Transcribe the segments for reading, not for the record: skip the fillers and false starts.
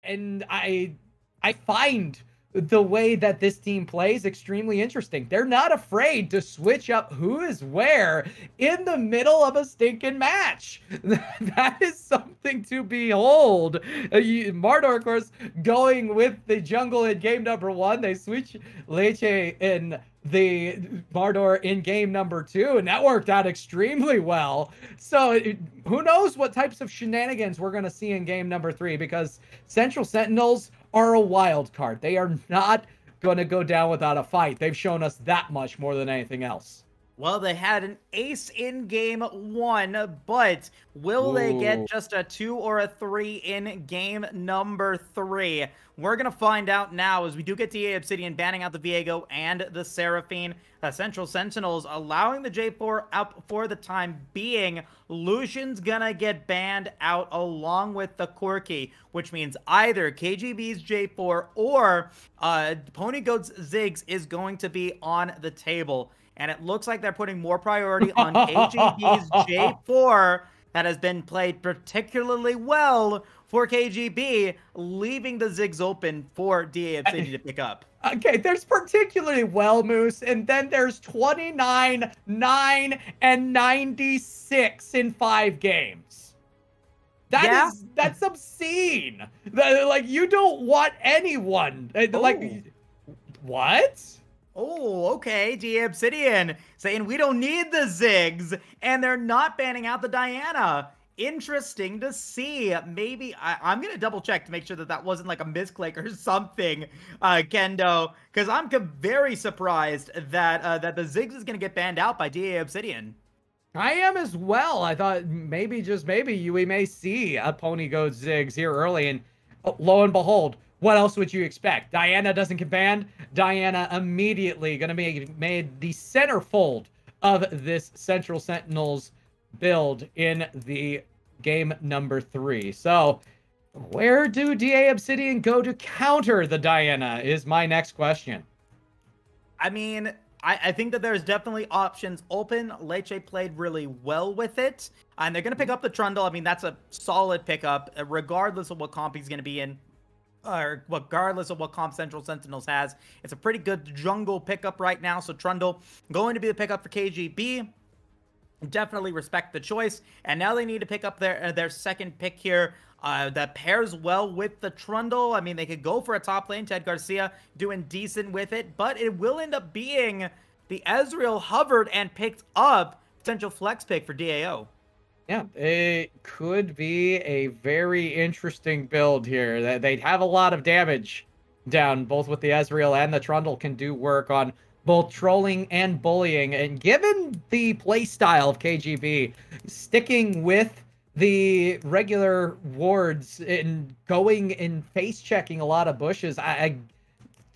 and I find the way that this team plays extremely interesting. They're not afraid to switch up who is where in the middle of a stinking match. That is something to behold. Mardor, of course, going with the jungle in game number 1. They switch Leche in the Mardor in game number 2, and that worked out extremely well. So who knows what types of shenanigans we're going to see in game number 3, because Central Sentinels are a wild card. They are not going to go down without a fight. They've shown us that much more than anything else. Well, they had an ace in game 1, but will they get just a 2 or a 3 in game number 3? We're going to find out now, as we do get DA Obsidian banning out the Viego and the Seraphine. Central Sentinels allowing the J4 up for the time being. Lucian's going to get banned out along with the Corki, which means either KGB's J4 or Ponygoat's Ziggs is going to be on the table. And it looks like they're putting more priority on KGB's J4 that has been played particularly well for KGB, leaving the Ziggs open for DA Obsidian to pick up. Okay, there's particularly well, Moose, and then there's 29, 9, and 96 in 5 games. That's obscene. Like, you don't want anyone. Like, what? Oh, okay. DA Obsidian saying we don't need the Ziggs, and they're not banning out the Diana. Interesting to see. Maybe I'm going to double check to make sure that wasn't like a misclick or something, Kendo, because I'm very surprised that the Ziggs is going to get banned out by DA Obsidian. I am as well. I thought maybe, just maybe, we may see a Ponygoat Ziggs here early, and lo and behold, what else would you expect? Diana doesn't get banned. Diana immediately going to be made the centerfold of this Central Sentinels build in the game number 3. So where do DA Obsidian go to counter the Diana is my next question. I mean, I think that there's definitely options open. Leche played really well with it, and they're going to pick up the Trundle. I mean, that's a solid pickup, regardless of what comp he's going to be in. Or regardless of what comp Central Sentinels has. It's a pretty good jungle pickup right now, so Trundle going to be the pickup for KGB. Definitely respect the choice, and now they need to pick up their second pick here that pairs well with the Trundle. I mean, they could go for a top lane. Ted Garcia doing decent with it, but it will end up being the Ezreal hovered and picked up potential flex pick for DAO. Yeah, it could be a very interesting build here. They'd have a lot of damage down, both with the Ezreal and the Trundle can do work on both trolling and bullying. And given the playstyle of KGB, sticking with the regular wards and going and face checking a lot of bushes, I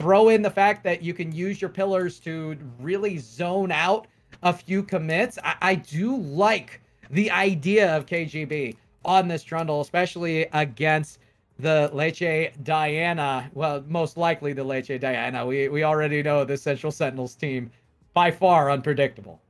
throw in the fact that you can use your pillars to really zone out a few commits. I do like the idea of KGB on this Trundle, especially against the Leche Diana. Well, most likely the Leche Diana. We already know this Central Sentinels team, by far unpredictable.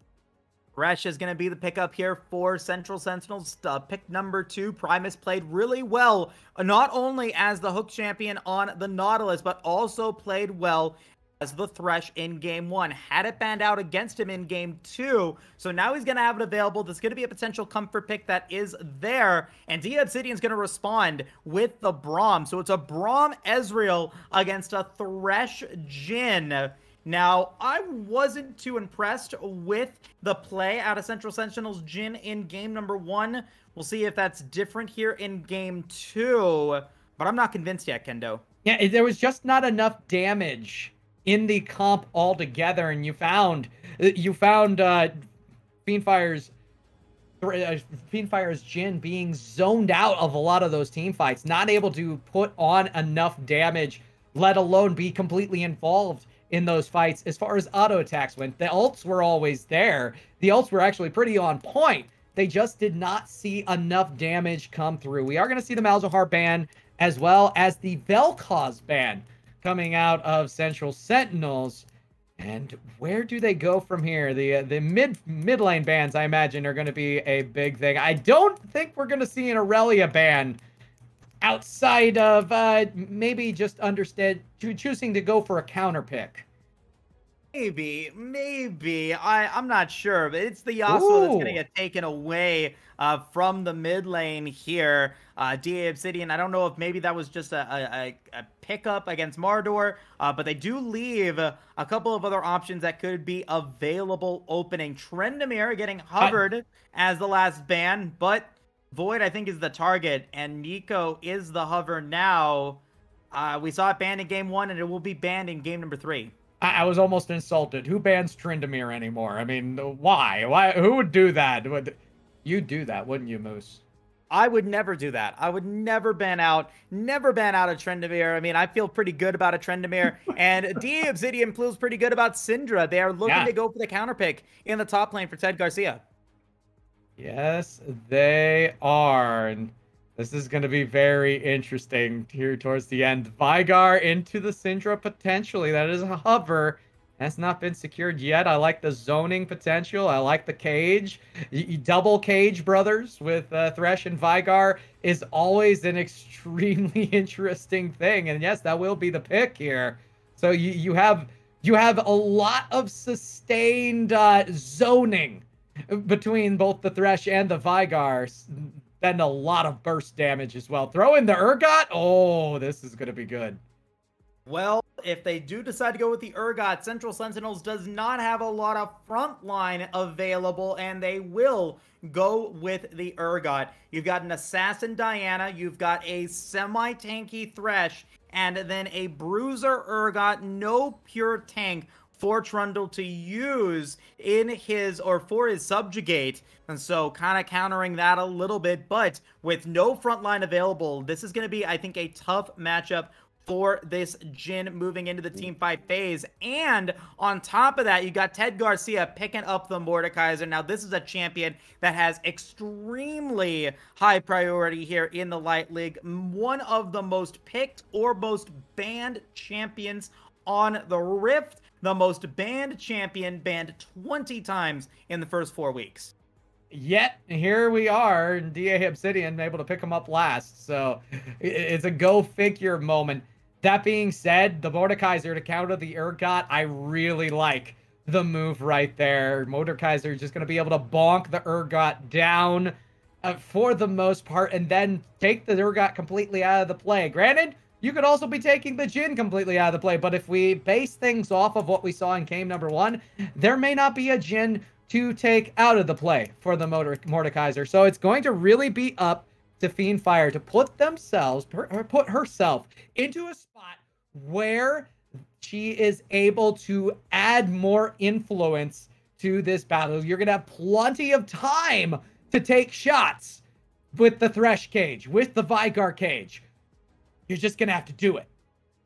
Resh is going to be the pickup here for Central Sentinels. Pick number 2. Primus played really well, not only as the hook champion on the Nautilus, but also played well as the Thresh in game 1. Had it banned out against him in game 2, so now he's going to have it available. There's going to be a potential comfort pick that is there, and DA Obsidian's going to respond with the Braum. So it's a Braum Ezreal against a Thresh Jhin. Now, I wasn't too impressed with the play out of Central Sentinels Jhin in game number 1. We'll see if that's different here in game 2, but I'm not convinced yet, Kendo. Yeah, there was just not enough damage in the comp altogether, and you found Fiendfire's Jhin being zoned out of a lot of those team fights, not able to put on enough damage, let alone be completely involved in those fights. As far as auto attacks went, the ults were always there. The ults were actually pretty on point. They just did not see enough damage come through. We are going to see the Malzahar ban, as well as the Vel'Koz ban coming out of Central Sentinels. And where do they go from here? The mid lane bans, I imagine, are going to be a big thing. I don't think we're going to see an Aurelia ban outside of maybe just understand choosing to go for a counter pick. Maybe. I'm not sure, but it's the Yasuo that's going to Ooh. get taken away from the mid lane here. DA Obsidian, I don't know if maybe that was just a pickup against Mardor, but they do leave a couple of other options that could be available opening. Tryndamere getting hovered as the last ban, but Void, I think, is the target, and Nico is the hover now. We saw it banned in game 1, and it will be banned in game number 3. I was almost insulted. Who bans Tryndamere anymore? I mean, why? Why? Who would do that? You'd do that, wouldn't you, Moose? I would never do that. I would never ban out a Tryndamere. I mean, I feel pretty good about a Tryndamere, and DA Obsidian feels pretty good about Syndra. They are looking to go for the counter pick in the top lane for Ted Garcia. Yes, they are. And this is going to be very interesting here towards the end. Vigar into the Syndra potentially. That is a hover. Has not been secured yet. I like the zoning potential. I like the cage. Double cage brothers with Thresh and Vigar is always an extremely interesting thing. And yes, that will be the pick here. So you have a lot of sustained zoning between both the Thresh and the Vigar. Then a lot of burst damage as well. Throw in the Urgot. Oh, this is going to be good. Well, if they do decide to go with the Urgot, Central Sentinels does not have a lot of frontline available, and they will go with the Urgot. You've got an Assassin Diana, you've got a semi-tanky Thresh, and then a Bruiser Urgot, no pure tank for Trundle to use in his, or for his Subjugate. And so kind of countering that a little bit, but with no frontline available, this is going to be, I think, a tough matchup for this Jhin moving into the team fight phase. And on top of that, you got Ted Garcia picking up the Mordekaiser. Now, this is a champion that has extremely high priority here in the Light League. One of the most picked or most banned champions on the Rift. The most banned champion, banned 20 times in the first 4 weeks. Yet, here we are, DA Obsidian able to pick him up last. So, it's a go figure moment. That being said, the Mordekaiser to counter the Urgot, I really like the move right there. Mordekaiser is just going to be able to bonk the Urgot down for the most part, and then take the Urgot completely out of the play. Granted, you could also be taking the Jhin completely out of the play, but if we base things off of what we saw in game number 1, there may not be a Jhin to take out of the play for the Mordekaiser. So it's going to really be up to Fiendfire to put herself into a spot where she is able to add more influence to this battle. You're going to have plenty of time to take shots with the Thresh cage, with the Vigar cage. You're just going to have to do it.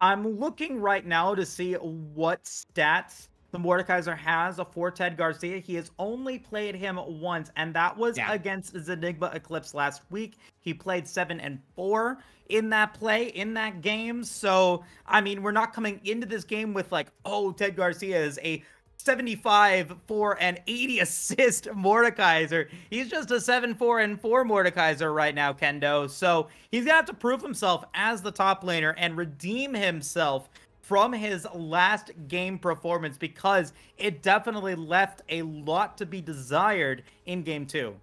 I'm looking right now to see what stats the Mordekaiser has for Ted Garcia. He has only played him once, and that was against Zenigma Eclipse last week. He played 7-4 in that game. So, I mean, we're not coming into this game with like, oh, Ted Garcia is a 75 for an 80 assist Mordekaiser. He's just a 7-4 Mordekaiser right now, Kendo. So he's gonna have to prove himself as the top laner and redeem himself from his last game performance, because it definitely left a lot to be desired in game 2.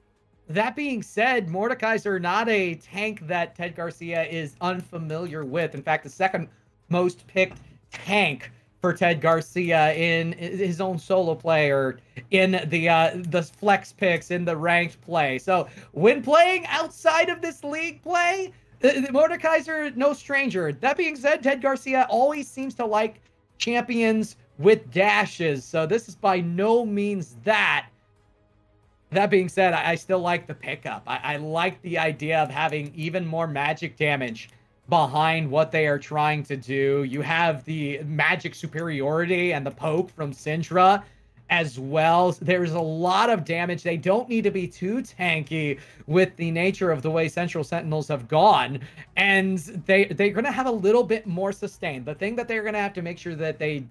That being said, Mordekaiser not a tank that Ted Garcia is unfamiliar with. In fact, the second most picked tank for Ted Garcia in his own solo play, or in the flex picks in the ranked play. So when playing outside of this league play, Mordekaiser, no stranger. That being said, Ted Garcia always seems to like champions with dashes, so this is by no means that. That being said, I still like the pickup. I like the idea of having even more magic damage behind what they are trying to do. You have the magic superiority and the poke from Syndra as well. There's a lot of damage. They don't need to be too tanky with the nature of the way Central Sentinels have gone, and they're going to have a little bit more sustain. The thing that they're going to have to make sure that they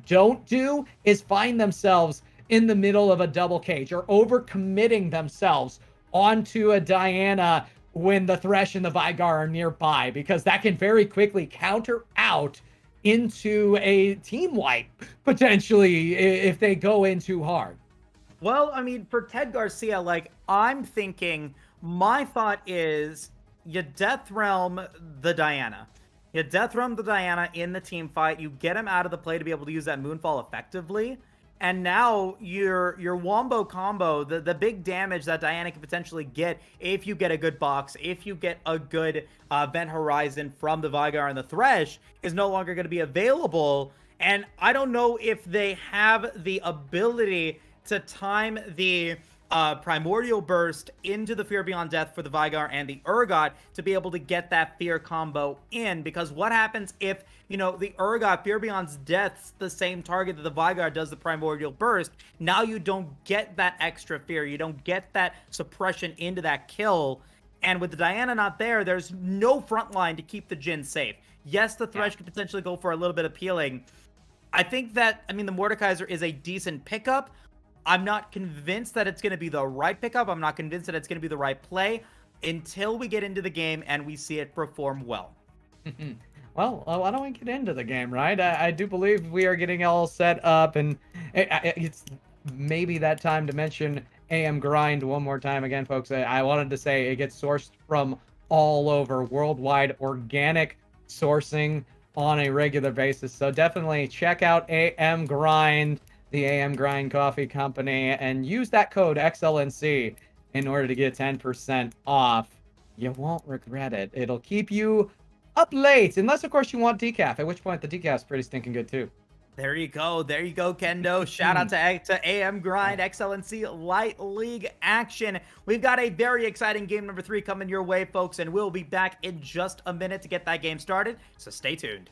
don't do is find themselves in the middle of a double cage or overcommitting themselves onto a Diana when the Thresh and the Vigar are nearby, because that can very quickly counter out into a team wipe, potentially, if they go in too hard. Well, I mean, for Ted Garcia, like, I'm thinking, my thought is you Death Realm the Diana. You Death Realm the Diana in the team fight. You get him out of the play to be able to use that Moonfall effectively. And now your Wombo combo, the big damage that Diana can potentially get if you get a good box, if you get a good Event Horizon from the Vigar and the Thresh, is no longer going to be available. And I don't know if they have the ability to time the Primordial Burst into the Fear Beyond Death for the Vigar and the Urgot to be able to get that Fear combo in. Because what happens if, you know, the Urgot, Fear Beyond Death's the same target that the Vigar does the Primordial Burst? Now you don't get that extra Fear. You don't get that suppression into that kill. And with the Diana not there, there's no front line to keep the Jhin safe. Yes, the Thresh could potentially go for a little bit of peeling. I think that, I mean, the Mordekaiser is a decent pickup. I'm not convinced that it's going to be the right pickup. I'm not convinced that it's going to be the right play until we get into the game and we see it perform well. Well, why don't we get into the game, right? I do believe we are getting all set up, and it's maybe that time to mention AM Grind one more time again, folks. I wanted to say it gets sourced from all over, worldwide, organic sourcing on a regular basis. So definitely check out AM Grind, the AM Grind Coffee Company, and use that code XLNC in order to get 10% off. You won't regret it. It'll keep you up late, unless of course you want decaf, at which point the decaf's pretty stinking good too. There you go, Kendo. Shout out to AM Grind, XLNC Light League action. We've got a very exciting game number 3 coming your way, folks, and we'll be back in just a minute to get that game started, so stay tuned.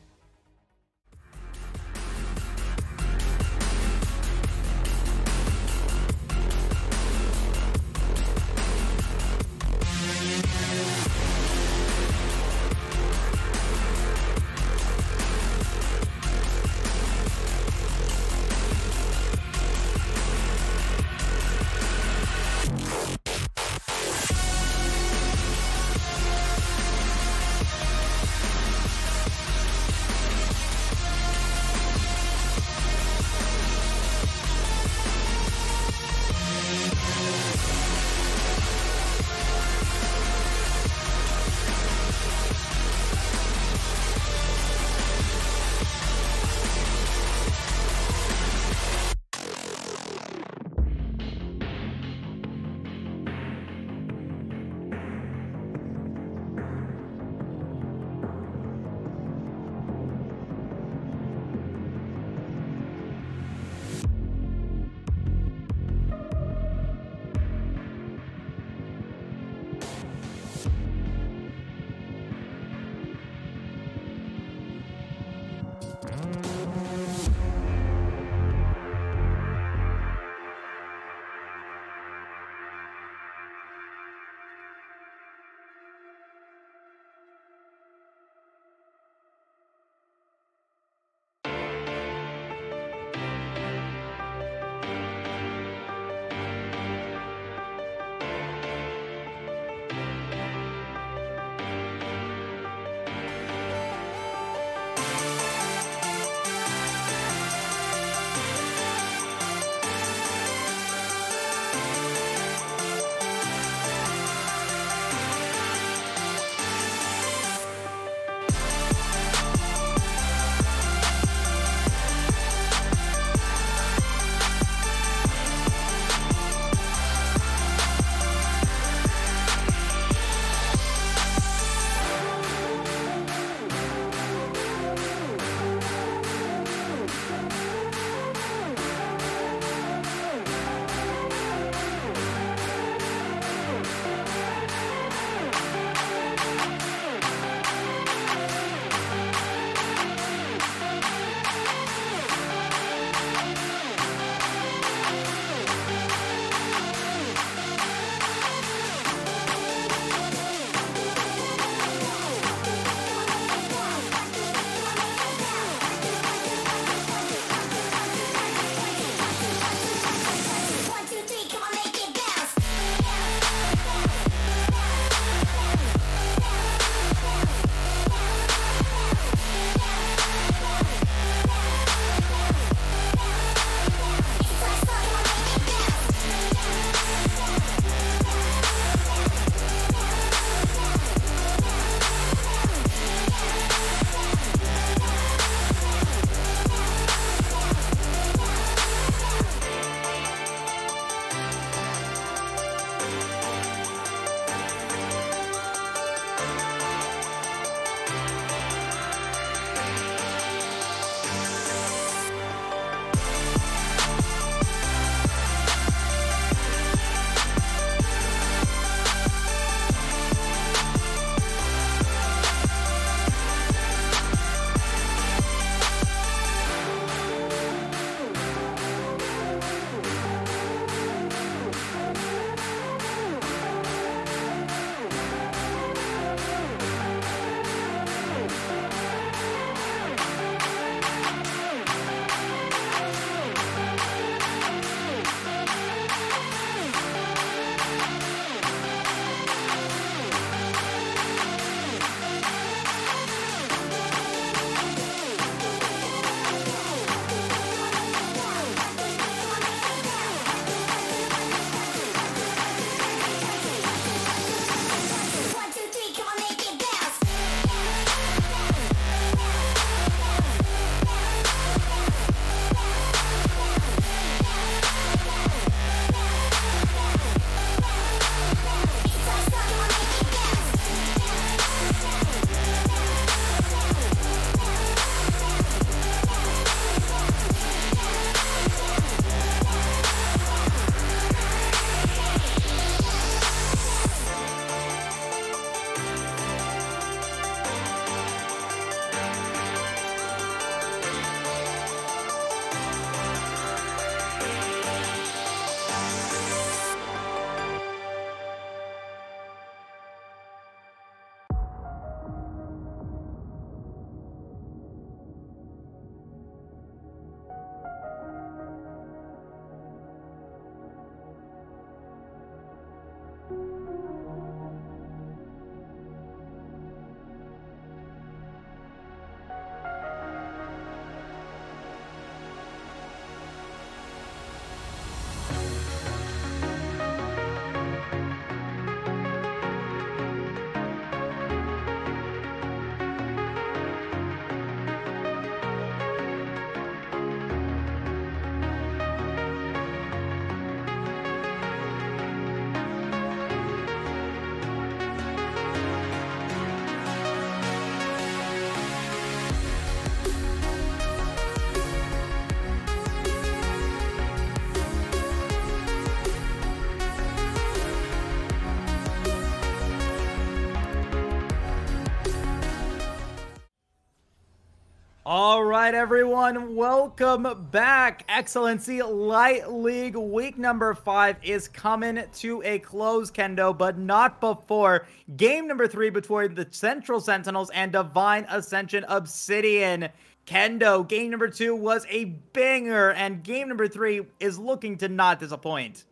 All right, everyone, welcome back. Excellency Light League week number 5 is coming to a close, Kendo, but not before game number 3 between the Central Sentinels and Divine Ascension Obsidian. Kendo, game number 2 was a banger, and game number 3 is looking to not disappoint.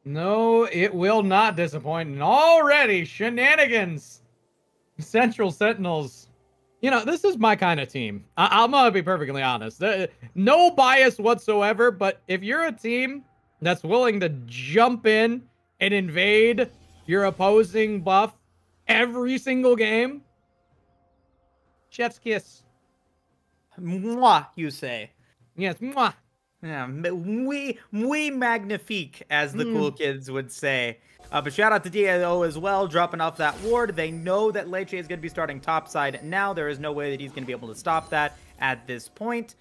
No, it will not disappoint. And already, shenanigans. Central Sentinels. You know, this is my kind of team. I'm going to be perfectly honest. No bias whatsoever, but if you're a team that's willing to jump in and invade your opposing buff every single game, chef's kiss. Mwah, you say. Yes, mwah. Yeah, muy magnifique, as the cool kids would say. But shout out to DAO as well, dropping off that ward. They know that Leche is going to be starting topside now. There is no way that he's going to be able to stop that at this point.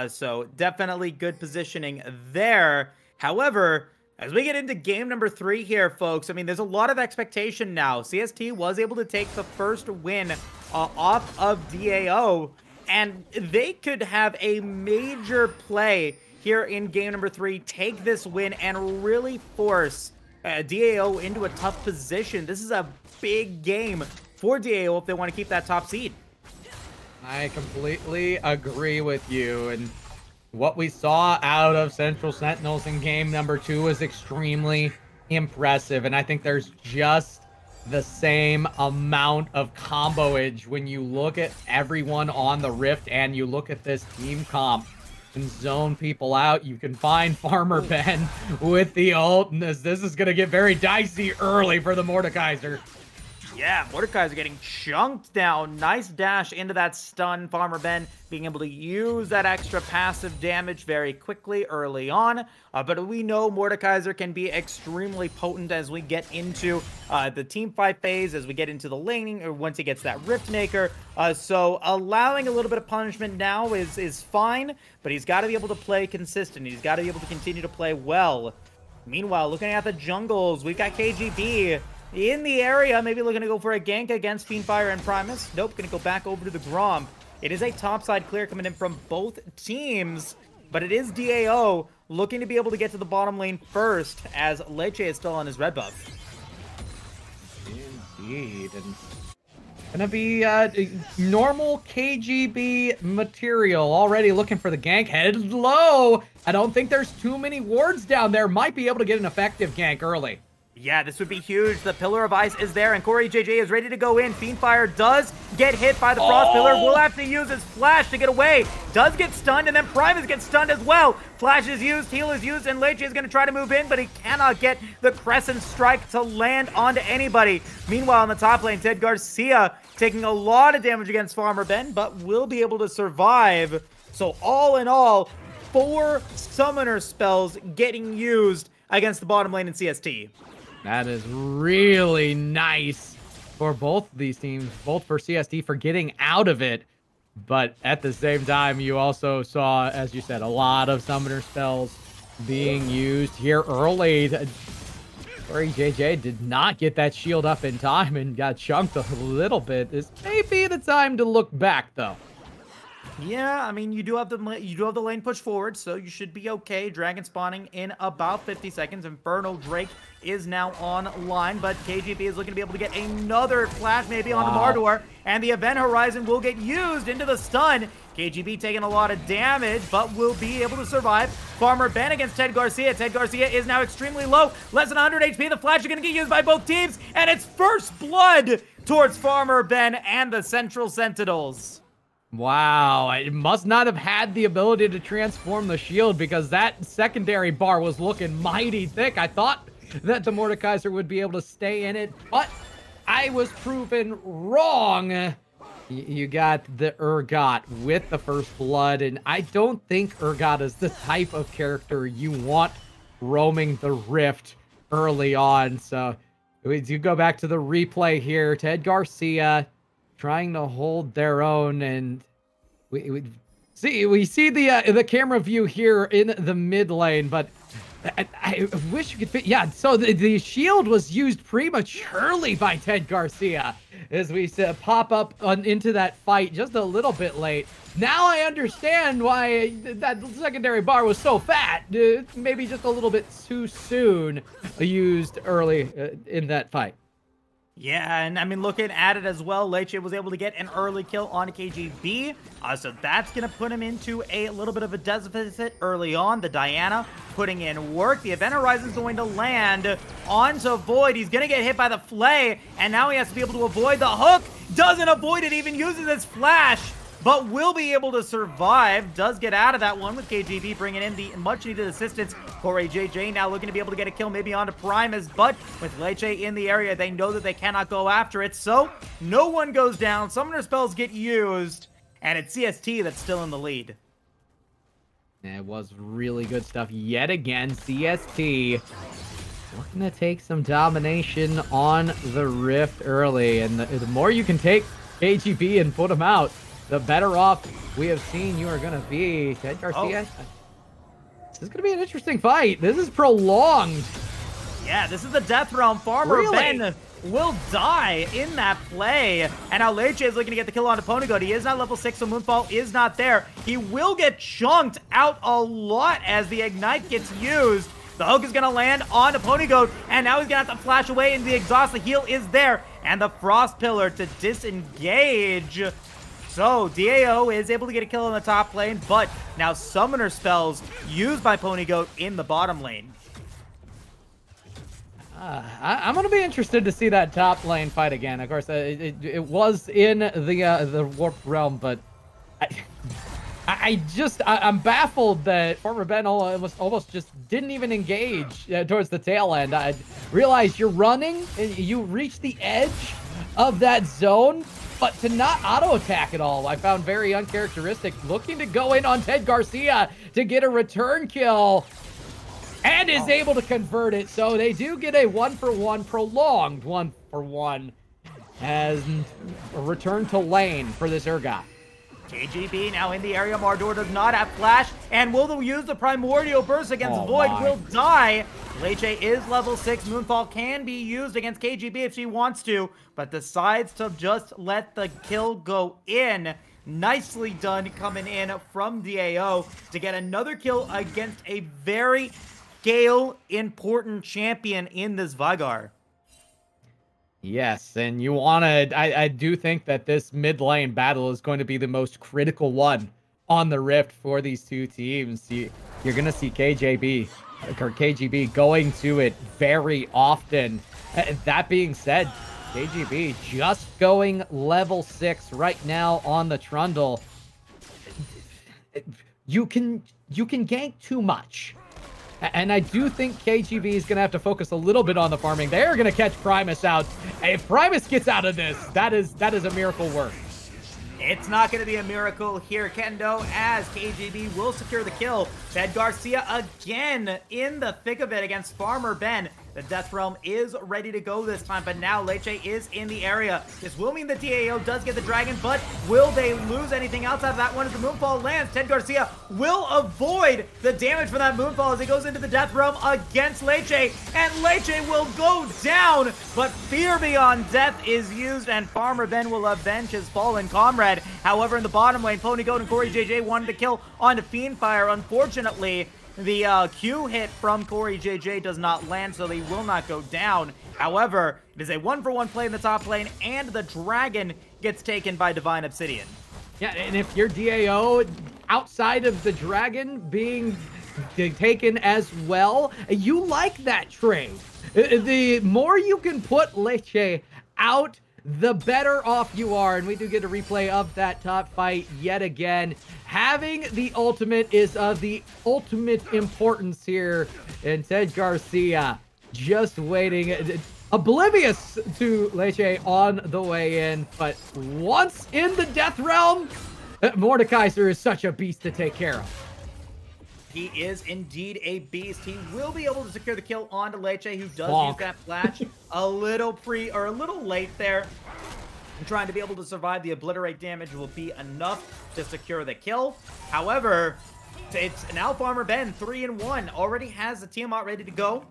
So definitely good positioning there. However, as we get into game number 3 here, folks, I mean, there's a lot of expectation now. CST was able to take the first win off of DAO, and they could have a major play here in game number 3, take this win and really force DAO into a tough position. This is a big game for DAO if they want to keep that top seed. I completely agree with you. And what we saw out of Central Sentinels in game number 2 was extremely impressive. And I think there's just the same amount of comboage when you look at everyone on the Rift and you look at this team comp and zone people out. You can find Farmer Ben with the ult, and this is going to get very dicey early for the Mordekaiser. Yeah, Mordekaiser getting chunked down. Nice dash into that stun. Farmer Ben being able to use that extra passive damage very quickly early on. But we know Mordekaiser can be extremely potent as we get into the team fight phase, as we get into the laning, or once he gets that Rift Maker. So allowing a little bit of punishment now is fine, but he's got to be able to play consistent. He's got to be able to continue to play well. Meanwhile, looking at the jungles, we've got KGB in the area, maybe looking to go for a gank against Fiendfire and Primus. Nope, gonna go back over to the Grom. It is a topside clear coming in from both teams, but it is DAO looking to be able to get to the bottom lane first, as Leche is still on his red buff. Indeed, and gonna be normal KGB material. Already looking for the gank. Head low. I don't think there's too many wards down there. Might be able to get an effective gank early. Yeah, this would be huge. The Pillar of Ice is there, and Corey JJ is ready to go in. Fiendfire does get hit by the Frost Pillar. Will have to use his Flash to get away. Does get stunned, and then Primus gets stunned as well. Flash is used, heal is used, and Leche is going to try to move in, but he cannot get the Crescent Strike to land onto anybody. Meanwhile, on the top lane, Ted Garcia taking a lot of damage against Farmer Ben, but will be able to survive. So all in all, 4 summoner spells getting used against the bottom lane in CST. That is really nice for both these teams, both for CST for getting out of it. But at the same time, you also saw, as you said, a lot of summoner spells being used here early. Corey JJ did not get that shield up in time and got chunked a little bit. This may be the time to look back, though. Yeah, I mean, you do have the lane push forward, so you should be okay. Dragon spawning in about 50 seconds. Inferno Drake is now online, but KGB is looking to be able to get another flash maybe onto Mardor, and the Event Horizon will get used into the stun. KGB taking a lot of damage, but will be able to survive. Farmer Ben against Ted Garcia. Ted Garcia is now extremely low, less than 100 HP. The flash is going to get used by both teams, and it's first blood towards Farmer Ben and the Central Sentinels. Wow, it must not have had the ability to transform the shield because that secondary bar was looking mighty thick. I thought that the Mordekaiser would be able to stay in it, but I was proven wrong. You got the Urgot with the first blood, and I don't think Urgot is the type of character you want roaming the Rift early on. So we do go back to the replay here. Ted Garcia trying to hold their own, and we see the camera view here in the mid lane, but I wish you could fit. Yeah, so the shield was used prematurely by Ted Garcia as we pop up into that fight just a little bit late. Now I understand why that secondary bar was so fat. Maybe just a little bit too soon used early in that fight. Yeah, and I mean, looking at it as well, Leche was able to get an early kill on KGB, so that's going to put him into a little bit of a deficit early on. The Diana putting in work. The Event Horizon's going to land onto Void. He's going to get hit by the Flay, and now he has to be able to avoid the hook. Doesn't avoid it, even uses his flash, but will be able to survive. Does get out of that one with KGB bringing in the much-needed assistance. Corey JJ now looking to be able to get a kill maybe onto Primus, but with Leche in the area, they know that they cannot go after it, so no one goes down. Summoner spells get used, and it's CST that's still in the lead. It was really good stuff yet again. CST looking to take some domination on the Rift early, and the more you can take KGB and put them out, the better off we have seen you are going to be. Ted Garcia, this is going to be an interesting fight. This is prolonged. Yeah, this is the Death Realm. Farmer Ben will die in that play. And now Leche is looking to get the kill on Ponygoat. He is not level 6, so Moonfall is not there. He will get chunked out a lot as the Ignite gets used. The hook is going to land on Ponygoat, and now he's going to have to flash away into the exhaust. The heal is there, and the Frost Pillar to disengage. So, DAO is able to get a kill in the top lane, but now Summoner spells used by Ponygoat in the bottom lane. I'm going to be interested to see that top lane fight again. Of course, it was in the Warp Realm, but I'm baffled that Farmer Ben almost just didn't even engage towards the tail end. I realize you're running, and you reach the edge of that zone, but to not auto-attack at all, I found very uncharacteristic. Looking to go in on Ted Garcia to get a return kill, and is able to convert it. So they do get a 1-for-1, prolonged 1-for-1, as a return to lane for this Urgot. KGB now in the area. Mardor does not have flash, and will use the Primordial Burst against Void. Will die. Leche is level 6. Moonfall can be used against KGB if she wants to, but decides to just let the kill go in. Nicely done coming in from DAO to get another kill against a very scale important champion in this Veigar. Yes, and you want to... I do think that this mid lane battle is going to be the most critical one on the Rift for these two teams. You're going to see KGB going to it very often. That being said, KGB just going level 6 right now on the Trundle. You can gank too much. And I do think KGB is going to have to focus a little bit on the farming. They're going to catch Primus out. If Primus gets out of this, that is a miracle work. It's not going to be a miracle here, Kendo, as KGB will secure the kill. Ted Garcia again in the thick of it against Farmer Ben. The Death Realm is ready to go this time, but now Leche is in the area. This will mean the DAO does get the dragon, but will they lose anything outside of that one as the Moonfall lands? Ted Garcia will avoid the damage from that Moonfall as he goes into the Death Realm against Leche, and Leche will go down, but Fear Beyond Death is used, and Farmer Ben will avenge his fallen comrade. However, in the bottom lane, Ponygoat and Corey JJ wanted to kill onto Fiendfire. Unfortunately, the Q hit from Corey JJ does not land, so they will not go down. However, it is a 1-for-1 play in the top lane, and the dragon gets taken by Divine Obsidian. Yeah, and if your DAO, outside of the dragon being taken as well, you like that trade. The more you can put Leche out, the better off you are. And we do get a replay of that top fight yet again. Having the ultimate is of the ultimate importance here. And Ted Garcia just waiting, oblivious to Leche on the way in. But once in the Death Realm, Mordekaiser is such a beast to take care of. He is indeed a beast. He will be able to secure the kill onto Leche, who does use that flash a little late there. And trying to be able to survive the obliterate damage will be enough to secure the kill. However, It's now Farmer Ben, 3-1, already has the Tiamat ready to go,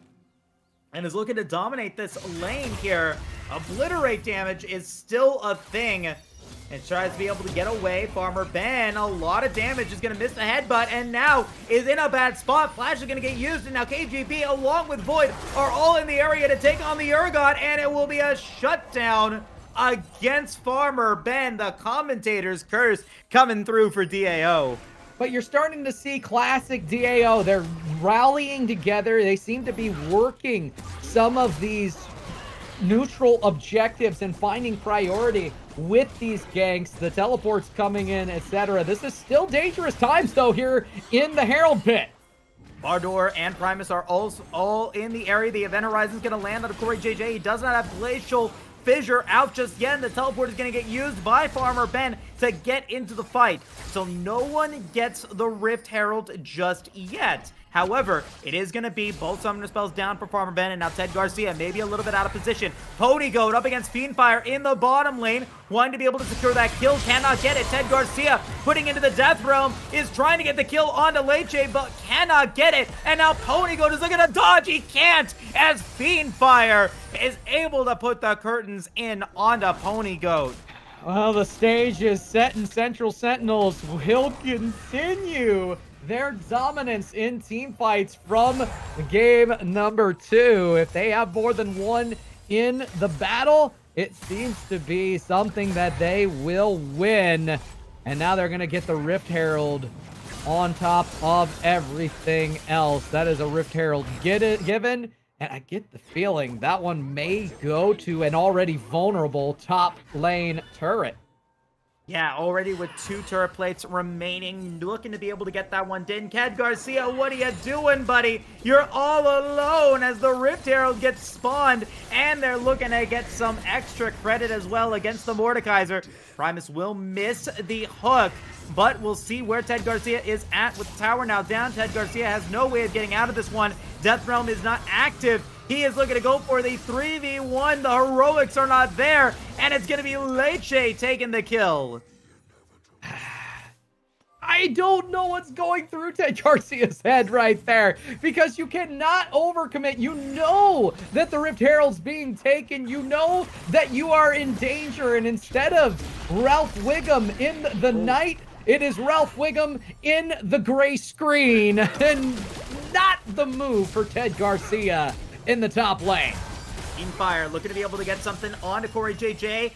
and is looking to dominate this lane here. Obliterate damage is still a thing, and tries to be able to get away. Farmer Ben, a lot of damage, is going to miss the headbutt, and now is in a bad spot. Flash is going to get used, and now KGB along with Void are all in the area to take on the Urgot, and it will be a shutdown against Farmer Ben. The commentator's curse coming through for DAO. But you're starting to see classic DAO. They're rallying together. They seem to be working some of these neutral objectives and finding priority with these ganks, the teleports coming in, etc. This is still dangerous times, though, here in the Herald Pit. Bardor and Primus are all in the area. The Event Horizon's going to land on a Corey JJ. He does not have Glacial Fissure out just yet, and the teleport is going to get used by Farmer Ben to get into the fight. So no one gets the Rift Herald just yet. However, it is going to be both summoner spells down for Farmer Ben, and now Ted Garcia maybe a little bit out of position. Pony Goat up against Fiendfire in the bottom lane, wanting to be able to secure that kill, cannot get it. Ted Garcia putting into the Death Realm is trying to get the kill onto Leche, but cannot get it. And now Pony Goat is looking to dodge, he can't, as Fiendfire is able to put the curtains in onto Pony Goat. Well, the stage is set, and Central Sentinels will continue their dominance in team fights from game number 2. If they have more than one in the battle, it seems to be something that they will win. And now they're going to get the Rift Herald on top of everything else. That is a Rift Herald given, and I get the feeling that one may go to an already vulnerable top lane turret. Yeah, already with 2 turret plates remaining, looking to be able to get that one done. Ted Garcia, what are you doing, buddy? You're all alone as the Rift Herald gets spawned, and they're looking to get some extra credit as well against the Mordekaiser. Primus will miss the hook, but we'll see where Ted Garcia is at with the tower now down. Ted Garcia has no way of getting out of this one. Death Realm is not active. He is looking to go for the 3v1. The heroics are not there, and it's going to be Leche taking the kill. I don't know what's going through Ted Garcia's head right there, because you cannot overcommit. You know that the Rift Herald's being taken. You know that you are in danger, and instead of Ralph Wiggum in the night, it is Ralph Wiggum in the gray screen, and not the move for Ted Garcia in the top lane. Fiendfire looking to be able to get something onto Corey JJ,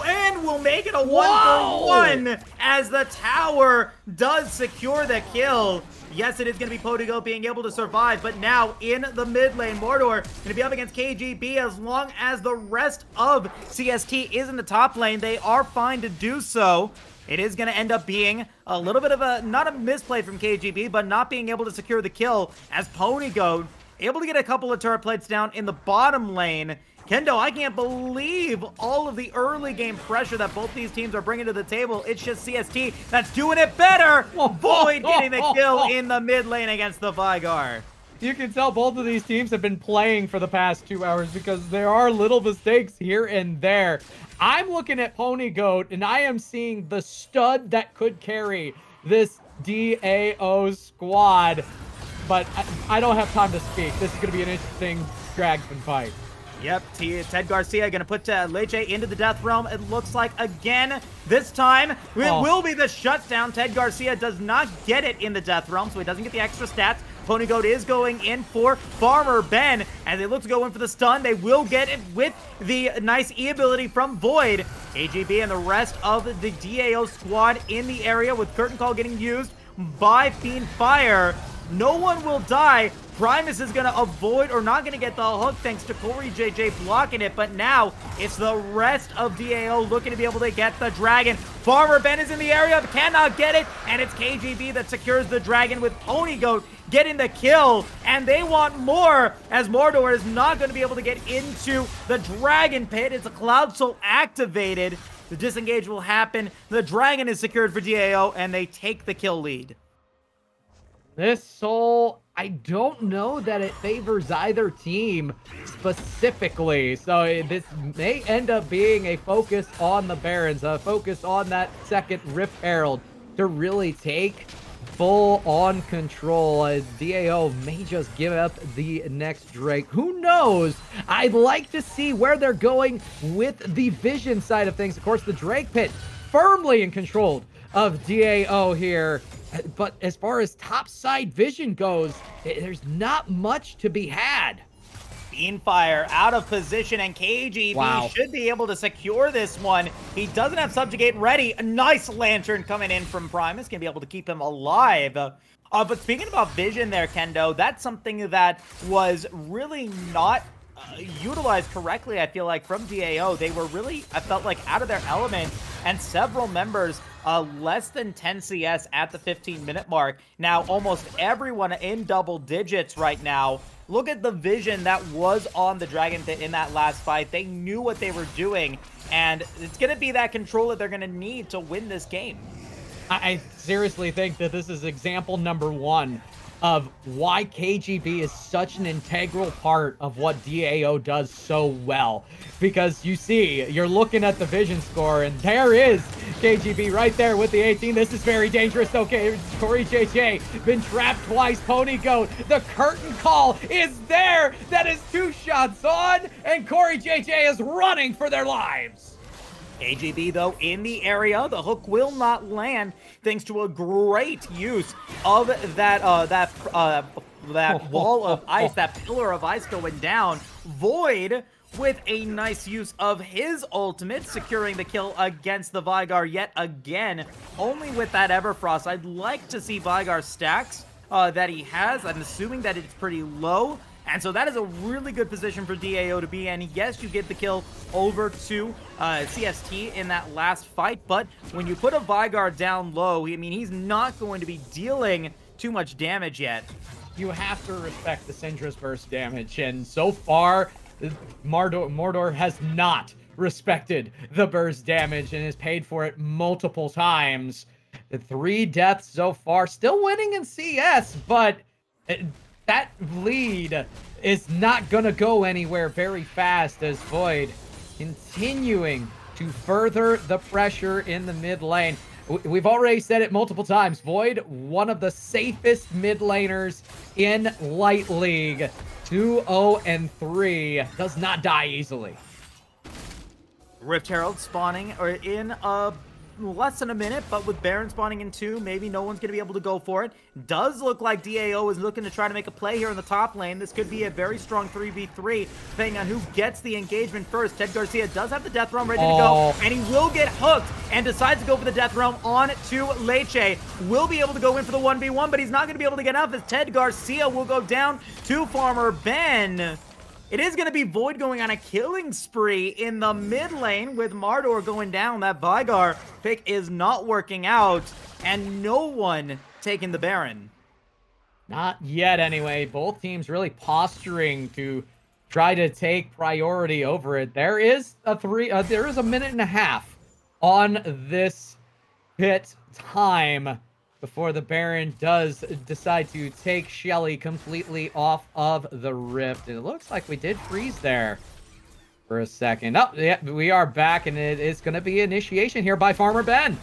and we'll make it a 1-for-1 as the tower does secure the kill. Yes, it is going to be Podigo being able to survive, but now in the mid lane, Mordor going to be up against KGB. As long as the rest of CST is in the top lane, they are fine to do so. It is going to end up being a little bit of a, not a misplay from KGB, but not being able to secure the kill as Pony Goat able to get a couple of turret plates down in the bottom lane. Kendo, I can't believe all of the early game pressure that both these teams are bringing to the table. It's just CST that's doing it better. Void getting the kill in the mid lane against the Vigar. You can tell both of these teams have been playing for the past 2 hours, because there are little mistakes here and there. I'm looking at Pony Goat, and I am seeing the stud that could carry this DAO squad. But I don't have time to speak. This is going to be an interesting Dragon fight. Yep, Ted Garcia going to put Leche into the Death Realm. It looks like, again, this time, it will be the shutdown. Ted Garcia does not get it in the Death Realm, so he doesn't get the extra stats. Pony Goat is going in for Farmer Ben, and they look to go in for the stun. They will get it with the nice E ability from Void. AGB and the rest of the DAO squad in the area with Curtain Call getting used by Fiendfire. No one will die. Primus is going to avoid or not going to get the hook thanks to Corey JJ blocking it, but now it's the rest of DAO looking to be able to get the dragon. Farmer Ben is in the area, cannot get it, and it's KGB that secures the dragon with Pony Goat getting the kill, and they want more as Mordor is not going to be able to get into the dragon pit. It's a Cloud Soul activated. The disengage will happen. The dragon is secured for DAO, and they take the kill lead. This soul, I don't know that it favors either team specifically. So this may end up being a focus on the Barons, a focus on that second Rift Herald to really take full on control. DAO may just give up the next Drake. Who knows? I'd like to see where they're going with the vision side of things. Of course, the Drake pit firmly in control of DAO here. But as far as topside vision goes, there's not much to be had. Beanfire out of position, and KGB should be able to secure this one. He doesn't have Subjugate ready. A nice Lantern coming in from Primus, gonna be able to keep him alive. But speaking about vision there, Kendo, that's something that was really not utilized correctly, I feel like, from DAO. They were really, I felt like, out of their element, and several members less than 10 CS at the 15-minute mark. Now, almost everyone in double digits right now. Look at the vision that was on the Dragon Pit in that last fight. They knew what they were doing, and it's going to be that control that they're going to need to win this game. I seriously think that this is example number one of why KGB is such an integral part of what DAO does so well. Because you see, you're looking at the vision score, and there is KGB right there with the 18. This is very dangerous. Okay, Corey JJ been trapped twice. Pony Goat, the curtain call is there. That is 2 shots on, and Corey JJ is running for their lives. KGB, though, in the area. The hook will not land thanks to a great use of that wall of ice, that pillar of ice going down. Void with a nice use of his ultimate, securing the kill against the Vygar yet again, only with that Everfrost. I'd like to see Vygar's stacks that he has. I'm assuming that it's pretty low. And so that is a really good position for DAO to be in. Yes, you get the kill over to CST in that last fight, but when you put a Vygar down low, I mean, he's not going to be dealing too much damage yet. You have to respect the Syndra's burst damage, and so far, Mordor has not respected the burst damage and has paid for it multiple times. The 3 deaths so far, still winning in CS, but that lead is not going to go anywhere very fast as Void continuing to further the pressure in the mid lane. We've already said it multiple times. Void, one of the safest mid laners in Light League. 2-0-3. Does not die easily. Rift Herald spawning or in less than a minute, but with Baron spawning in 2, maybe no one's going to be able to go for it. Does look like DAO is looking to try to make a play here in the top lane. This could be a very strong 3v3, depending on who gets the engagement first. Ted Garcia does have the Death Realm ready to go, and he will get hooked and decides to go for the Death Realm on to Leche. Will be able to go in for the 1v1, but he's not going to be able to get up as Ted Garcia will go down to Farmer Ben. It is going to be Void going on a killing spree in the mid lane with Mordor going down. That Vygar pick is not working out, and no one taking the Baron. Not yet, anyway. Both teams really posturing to try to take priority over it. There is a 1.5 on this pit time before the Baron does decide to take Shelly completely off of the rift. And it looks like we did freeze there for a second. Oh, yeah, we are back, and it is going to be initiation here by Farmer Ben.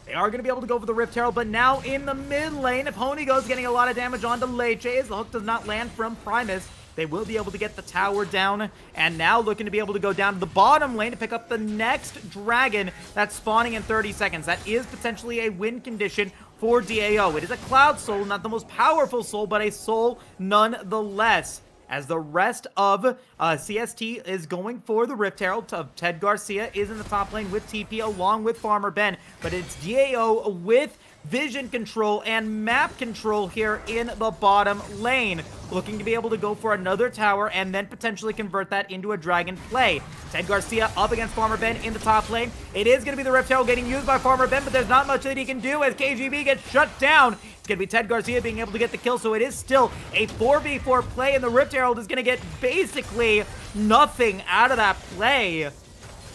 They are going to be able to go for the Rift Herald, but now in the mid lane, if Ponygo's getting a lot of damage onto Leche, as the hook does not land from Primus, they will be able to get the tower down, and now looking to be able to go down to the bottom lane to pick up the next dragon that's spawning in 30 seconds. That is potentially a win condition for DAO. It is a Cloud Soul, not the most powerful soul, but a soul nonetheless. As the rest of CST is going for the Rift Herald. Ted Garcia is in the top lane with TP along with Farmer Ben, but it's DAO with vision control and map control here in the bottom lane. Looking to be able to go for another tower and then potentially convert that into a dragon play. Ted Garcia up against Farmer Ben in the top lane. It is going to be the Rift Herald getting used by Farmer Ben, but there's not much that he can do as KGB gets shut down. It's going to be Ted Garcia being able to get the kill, so it is still a 4v4 play, and the Rift Herald is going to get basically nothing out of that play.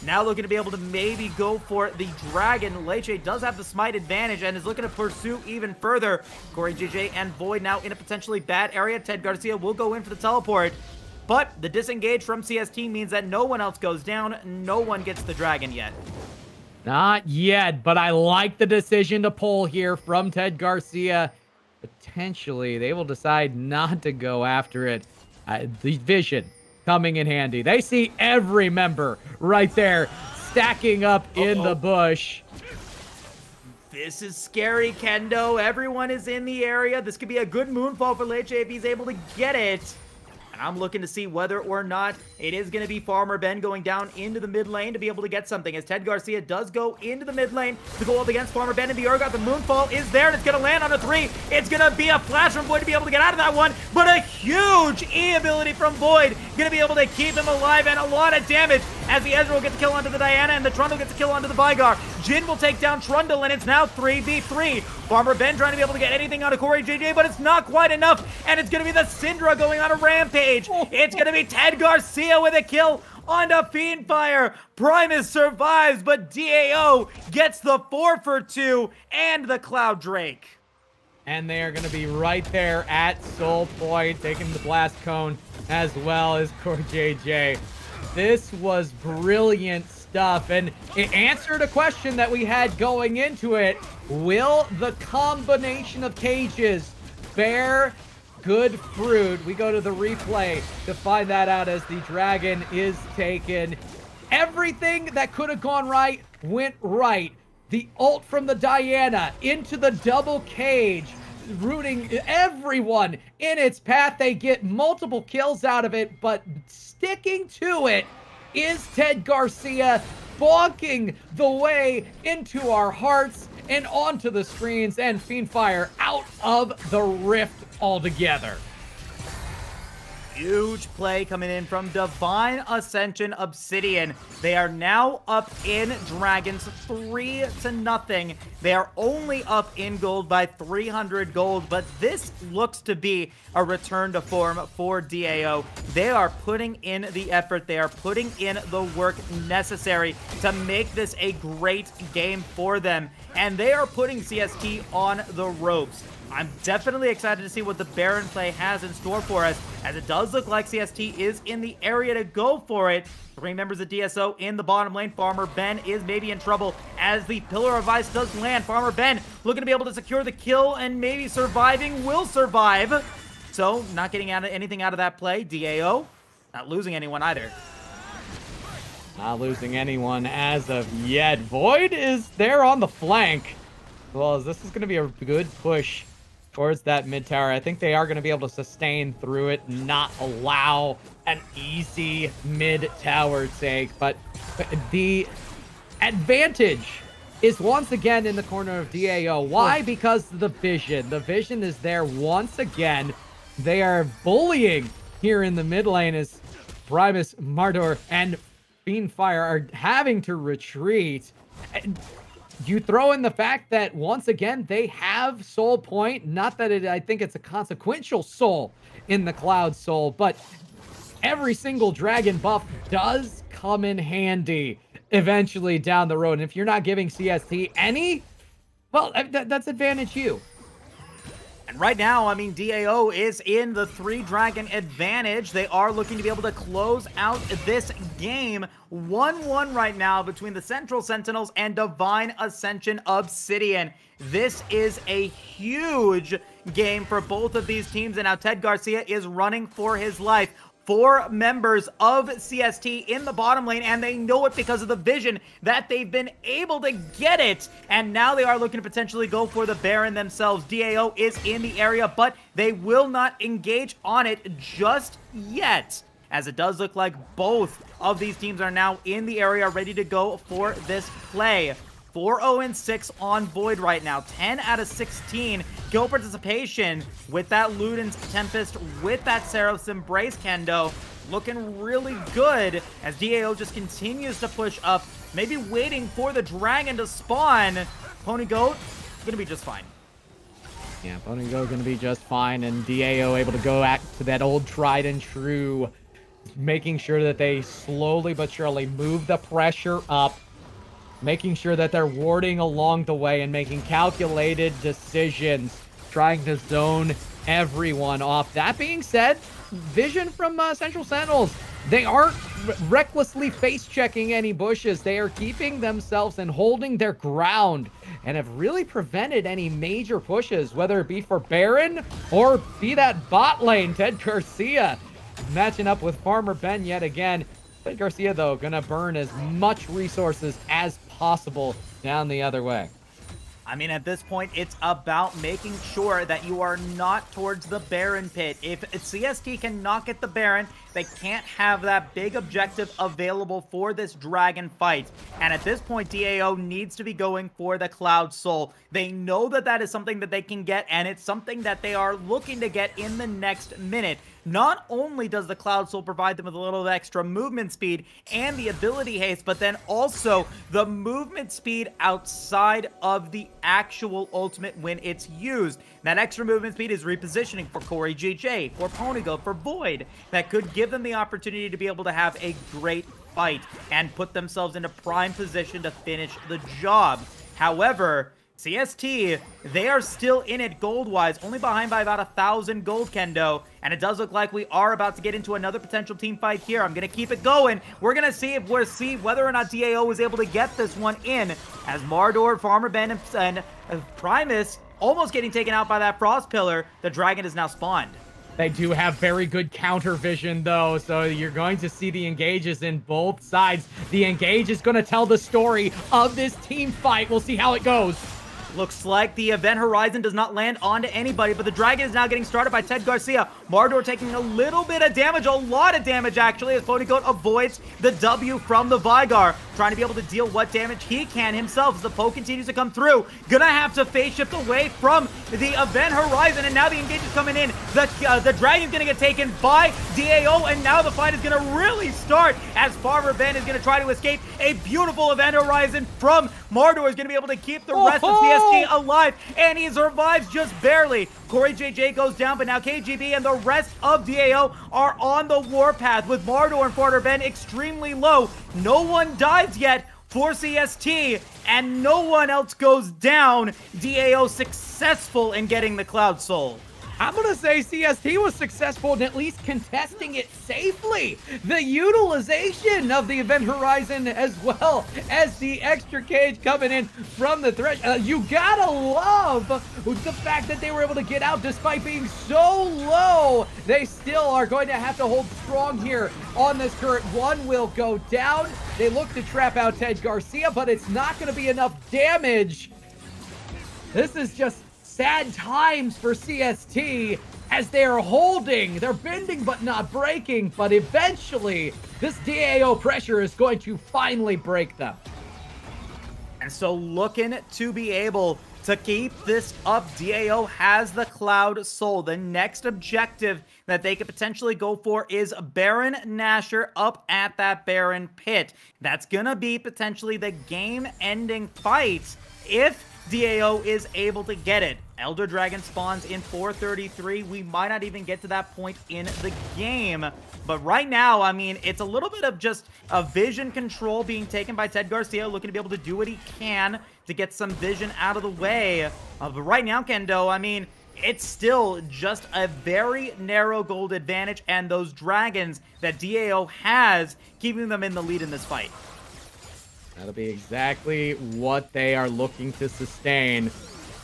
Now looking to be able to maybe go for the dragon. Leche does have the smite advantage and is looking to pursue even further. Corey JJ and Void now in a potentially bad area. Ted Garcia will go in for the teleport, but the disengage from CST means that no one else goes down. No one gets the dragon yet. Not yet, but I like the decision to pull here from Ted Garcia. Potentially, they will decide not to go after it. The vision coming in handy. They see every member right there stacking up in the bush. This is scary, Kendo. Everyone is in the area. This could be a good moonfall for Lich if he's able to get it. And I'm looking to see whether or not it is going to be Farmer Ben going down into the mid lane to be able to get something. As Ted Garcia does go into the mid lane to go up against Farmer Ben in the Urgot. The Moonfall is there, and it's going to land on a 3. It's going to be a flash from Void to be able to get out of that one. But a huge E ability from Void. Going to be able to keep him alive, and a lot of damage as the Ezreal gets a kill onto the Diana, and the Trundle gets a kill onto the Vigar. Jin will take down Trundle, and it's now 3v3. Farmer Ben trying to be able to get anything out of Corey JJ, but it's not quite enough, and it's going to be the Syndra going on a rampage. It's going to be Ted Garcia with a kill onto Fiendfire. Primus survives, but DAO gets the 4-for-2 and the Cloud Drake. And they are going to be right there at Soul Point, taking the Blast Cone as well as Corey JJ. This was brilliant stuff, and it answered a question that we had going into it. Will the combination of cages bear good fruit? We go to the replay to find that out as the dragon is taken. Everything that could have gone right went right. The ult from the Diana into the double cage, rooting everyone in its path. They get multiple kills out of it, but sticking to it is Ted Garcia, bonking the way into our hearts and onto the screens, and Fiendfire out of the rift altogether. Huge play coming in from Divine Ascension Obsidian. They are now up in Dragons 3-0. They are only up in gold by 300 gold, but this looks to be a return to form for DAO. They are putting in the effort. They are putting in the work necessary to make this a great game for them, and they are putting CST on the ropes. I'm definitely excited to see what the Baron play has in store for us, as it does look like CST is in the area to go for it. 3 members of DSO in the bottom lane. Farmer Ben is maybe in trouble as the Pillar of Ice does land. Farmer Ben looking to be able to secure the kill, and maybe surviving will survive. So, not getting anything out of that play. DAO, not losing anyone either. Not losing anyone as of yet. Void is there on the flank. Well, this is going to be a good push towards that mid tower. I think they are going to be able to sustain through it, not allow an easy mid tower take. But the advantage is once again in the corner of DAO. Why? Because the vision. The vision is there once again. They are bullying here in the mid lane as Primus, Mardor, and Fiendfire are having to retreat. You throw in the fact that, once again, they have Soul Point. Not that I think it's a consequential soul in the Cloud Soul, but every single dragon buff does come in handy eventually down the road. And if you're not giving CST any, well, that's advantage you. And right now, I mean, DAO is in the 3-dragon advantage. They are looking to be able to close out this game. 1-1 right now between the Central Sentinels and Divine Ascension Obsidian. This is a huge game for both of these teams, and now Ted Garcia is running for his life. 4 members of CST in the bottom lane, and they know it because of the vision that they've been able to get it. And now they are looking to potentially go for the Baron themselves. DAO is in the area, but they will not engage on it just yet, as it does look like both of these teams are now in the area ready to go for this play. 4-0-6 on Void right now. 10 out of 16 kill participation with that Luden's Tempest, with that Seraph's Embrace, Kendo. Looking really good as DAO just continues to push up, maybe waiting for the dragon to spawn. Pony Goat, gonna be just fine. Yeah, Pony Goat gonna be just fine, and DAO able to go back to that old tried and true, making sure that they slowly but surely move the pressure up, making sure that they're warding along the way and making calculated decisions, trying to zone everyone off. That being said, vision from Central Sentinels, they aren't recklessly face-checking any bushes. They are keeping themselves and holding their ground and have really prevented any major pushes, whether it be for Baron or be that bot lane. Ted Garcia matching up with Farmer Ben yet again. Ted Garcia, though, gonna burn as much resources as possible down the other way. I mean, at this point, it's about making sure that you are not towards the Baron pit. If CST cannot get the Baron, they can't have that big objective available for this dragon fight. And at this point, DAO needs to be going for the Cloud Soul. They know that that is something that they can get, and it's something that they are looking to get in the next minute. Not only does the Cloud Soul provide them with a little extra movement speed and the ability haste, but then also the movement speed outside of the actual ultimate when it's used. That extra movement speed is repositioning for Corey JJ, for Ponygo, for Void. That could give them the opportunity to be able to have a great fight and put themselves into prime position to finish the job. However, CST, they are still in it gold-wise, only behind by about 1,000 gold, Kendo. And it does look like we are about to get into another potential team fight here. I'm going to keep it going. We're going to see whether or not DAO is able to get this one in. As Mardor, Farmer Ben, and Primus almost getting taken out by that Frost Pillar, the dragon is now spawned. They do have very good counter vision, though, so you're going to see the engages in both sides. The engage is going to tell the story of this team fight. We'll see how it goes. Looks like the event horizon does not land onto anybody, but the dragon is now getting started by Ted Garcia. Mardor taking a little bit of damage, a lot of damage actually, as Ponygoat avoids the W from the Vigar. Trying to be able to deal what damage he can himself as the poke continues to come through. Gonna have to phase shift away from the event horizon, and now the engage is coming in. The dragon's gonna get taken by DAO, and now the fight is gonna really start as Farmer Ben is gonna try to escape. A beautiful event horizon from Mardor is gonna be able to keep the rest of CST alive, and he survives just barely. Corey JJ goes down, but now KGB and the rest of DAO are on the warpath with Mardor and Farmer Ben extremely low. No one dies yet for CST, and no one else goes down. DAO successful in getting the Cloud Soul. I'm going to say CST was successful in at least contesting it safely. The utilization of the event horizon as well as the extra cage coming in from the thresh. You gotta love the fact that they were able to get out despite being so low. They still are going to have to hold strong here on this current. One will go down. They look to trap out Ted Garcia, but it's not going to be enough damage. This is just sad times for CST as they are holding. They're bending but not breaking, but eventually this DAO pressure is going to finally break them. And so looking to be able to keep this up, DAO has the Cloud Soul. The next objective that they could potentially go for is Baron Nashor up at that Baron pit. That's gonna be potentially the game-ending fight if DAO is able to get it. Elder Dragon spawns in 433. We might not even get to that point in the game. But right now, I mean, it's a little bit of just a vision control being taken by Ted Garcia, looking to be able to do what he can to get some vision out of the way. But right now, Kendo, I mean, it's still just a very narrow gold advantage, and those dragons that DAO has, keeping them in the lead in this fight. That'll be exactly what they are looking to sustain.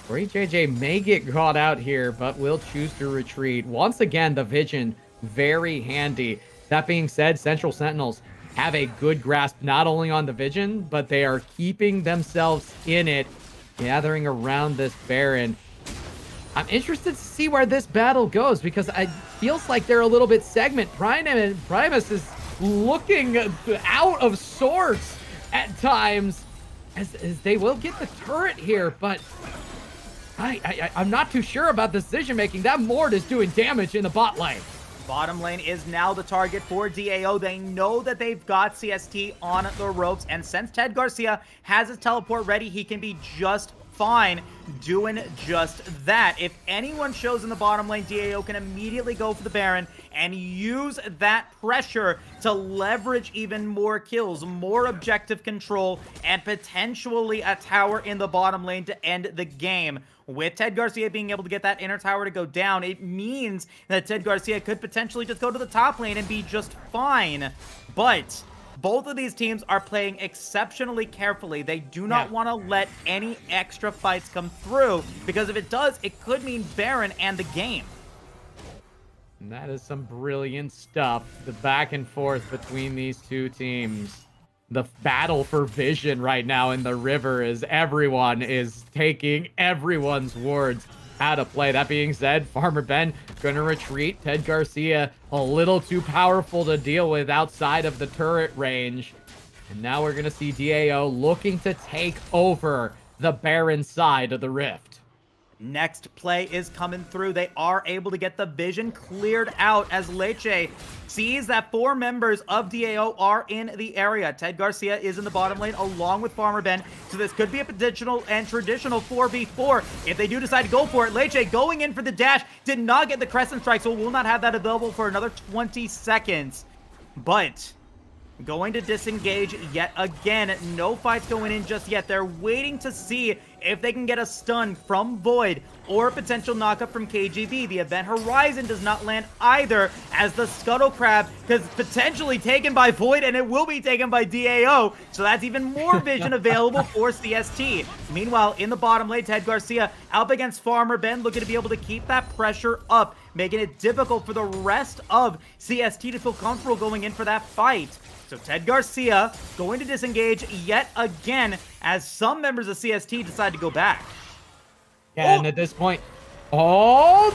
Corey JJ may get caught out here, but will choose to retreat. Once again, the vision, very handy. That being said, Central Sentinels have a good grasp not only on the vision, but they are keeping themselves in it, gathering around this Baron. I'm interested to see where this battle goes because it feels like they're a little bit segment. Primus is looking out of sorts at times as they will get the turret here, but I'm not too sure about the decision making. That Mord is doing damage in the bot lane. Bottom lane is now the target for DAO. They know that they've got CST on the ropes, and since Ted Garcia has his teleport ready, he can be just fine doing just that. If anyone shows in the bottom lane, DAO can immediately go for the Baron and use that pressure to leverage even more kills, more objective control, and potentially a tower in the bottom lane to end the game. With Ted Garcia being able to get that inner tower to go down, it means that Ted Garcia could potentially just go to the top lane and be just fine. But both of these teams are playing exceptionally carefully. They do not want to let any extra fights come through, because if it does, it could mean Baron and the game. And that is some brilliant stuff. The back and forth between these two teams. The battle for vision right now in the river is everyone is taking everyone's wards out of play. That being said, Farmer Ben gonna retreat. Ted Garcia a little too powerful to deal with outside of the turret range. And now we're gonna see DAO looking to take over the Baron side of the rift. Next play is coming through. They are able to get the vision cleared out as Leche sees that 4 members of DAO are in the area. Ted Garcia is in the bottom lane along with Farmer Ben, so this could be a potential and traditional 4v4 if they do decide to go for it. Leche going in for the dash, did not get the Crescent Strike, so will not have that available for another 20 seconds. But going to disengage yet again. No fights going in just yet. They're waiting to see if they can get a stun from Void or a potential knockup from KGB. The Event Horizon does not land either, as the Scuttle Crab is potentially taken by Void, and it will be taken by DAO. So that's even more vision available for CST. Meanwhile, in the bottom lane, Ted Garcia up against Farmer Ben, looking to be able to keep that pressure up, making it difficult for the rest of CST to feel comfortable going in for that fight. So Ted Garcia going to disengage yet again as some members of CST decide to go back. Yeah, and at this point, oh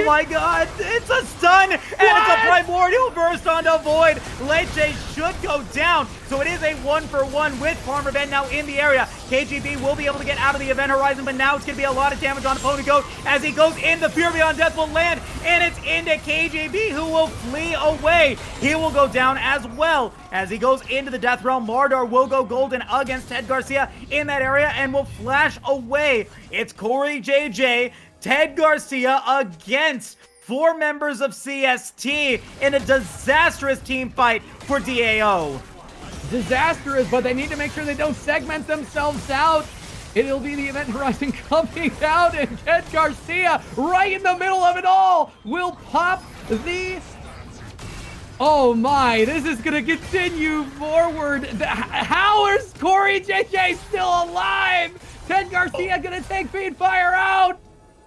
my god, it's a stun, and it's a primordial burst onto Void. Leche should go down, so it is a 1-for-1 with Farmer Ben now in the area. KGB will be able to get out of the Event Horizon, but now it's going to be a lot of damage on Opponent Goat as he goes in. The Fear Beyond Death will land, and it's into KGB, who will flee away. He will go down as well as he goes into the Death Realm. Mardar will go golden against Ted Garcia in that area and will flash away. It's Corey JJ, Ted Garcia against 4 members of CST in a disastrous team fight for DAO. Disastrous, but they need to make sure they don't segment themselves out. It'll be the Event Horizon coming out, and Ted Garcia, right in the middle of it all, will pop the... Oh my, this is going to continue forward. How is Corey JJ still alive? Ted Garcia going to take Feedfire out.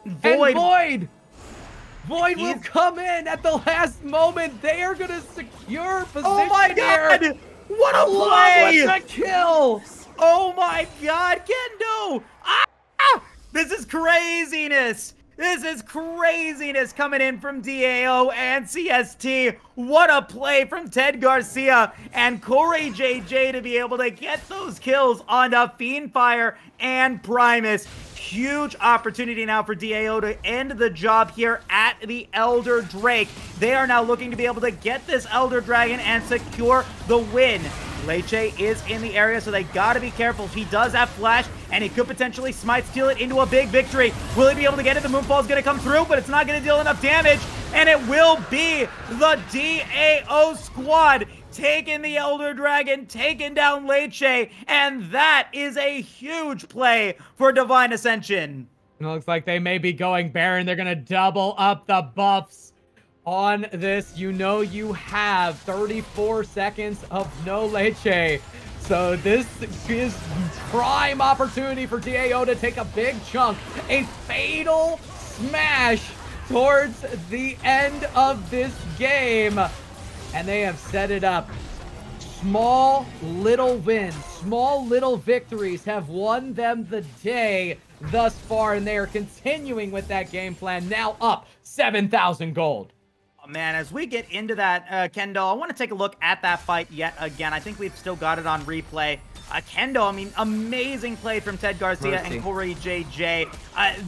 Void will come in at the last moment. They are going to secure position. Oh my god! Here. What a play! With the kill! Oh my god, Kendo! Ah! This is craziness! This is craziness coming in from DAO and CST. What a play from Ted Garcia and Corey JJ to be able to get those kills on Fiendfire and Primus. Huge opportunity now for DAO to end the job here at the Elder Drake. They are now looking to be able to get this Elder Dragon and secure the win. Leche is in the area, so they gotta be careful. He does have flash, and he could potentially smite steal it into a big victory. Will he be able to get it? The Moonfall's gonna come through, but it's not gonna deal enough damage, and it will be the DAO squad taking the Elder Dragon, taking down Leche, and that is a huge play for Divine Ascension. It looks like they may be going Baron. They're gonna double up the buffs on this. You know you have 34 seconds of no Leche. So this is prime opportunity for DAO to take a big chunk. A fatal smash towards the end of this game. And they have set it up. Small little wins, small little victories have won them the day thus far. And they are continuing with that game plan, now up 7,000 gold. Man, as we get into that, Kendo, I want to take a look at that fight yet again. I think we've still got it on replay. Kendo, I mean, amazing play from Ted Garcia and Corey JJ.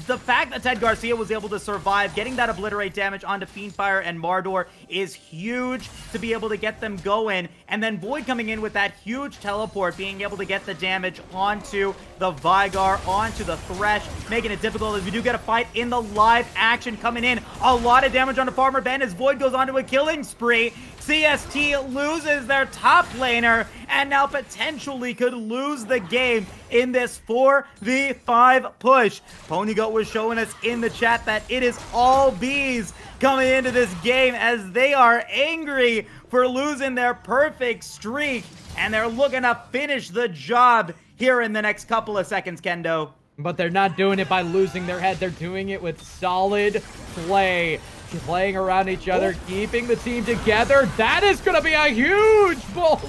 The fact that Ted Garcia was able to survive, getting that obliterate damage onto Fiendfire and Mardor is huge to be able to get them going. And then Void coming in with that huge teleport, being able to get the damage onto the Vigar, onto the Thresh, making it difficult as we do get a fight in the live action coming in. A lot of damage onto Farmer Ben as Void goes onto a killing spree. CST loses their top laner and now potentially could lose the game in this 4v5 push. Ponygoat was showing us in the chat that it is all bees coming into this game as they are angry for losing their perfect streak and they're looking to finish the job here in the next couple of seconds, Kendo. But they're not doing it by losing their head. They're doing it with solid play. Playing around each other, keeping the team together. That is going to be a huge bolt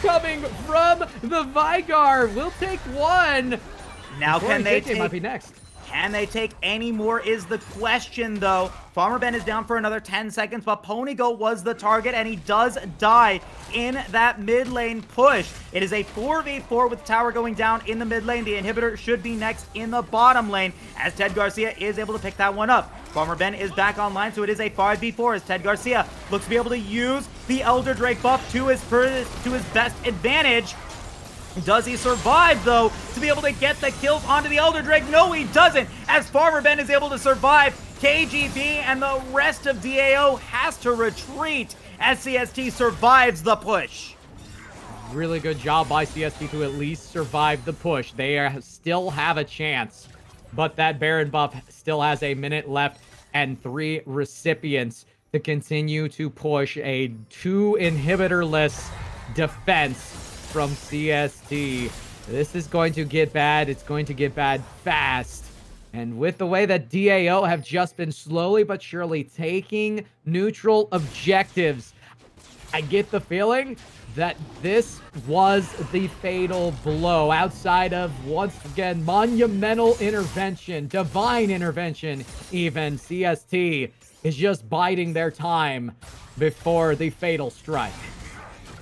coming from the Vigar. We'll take one. Now can they take... might be next. Can they take any more is the question, though. Farmer Ben is down for another 10 seconds, but Ponygoat was the target, and he does die in that mid lane push. It is a 4v4 with tower going down in the mid lane. The inhibitor should be next in the bottom lane, as Ted Garcia is able to pick that one up. Farmer Ben is back online, so it is a 5v4 as Ted Garcia looks to be able to use the Elder Drake buff to his best advantage. Does he survive, though, to be able to get the kills onto the Elder Drake? No, he doesn't, as Farmer Ben is able to survive. KGB and the rest of DAO has to retreat as CST survives the push. Really good job by CST to at least survive the push. They still have a chance, but that Baron buff still has a minute left and 3 recipients to continue to push a 2 inhibitor-less defense from CST. This is going to get bad. It's going to get bad fast. And with the way that DAO have just been slowly but surely taking neutral objectives, I get the feeling that this was the fatal blow. Outside of, once again, monumental intervention, divine intervention even, CST is just biding their time before the fatal strike.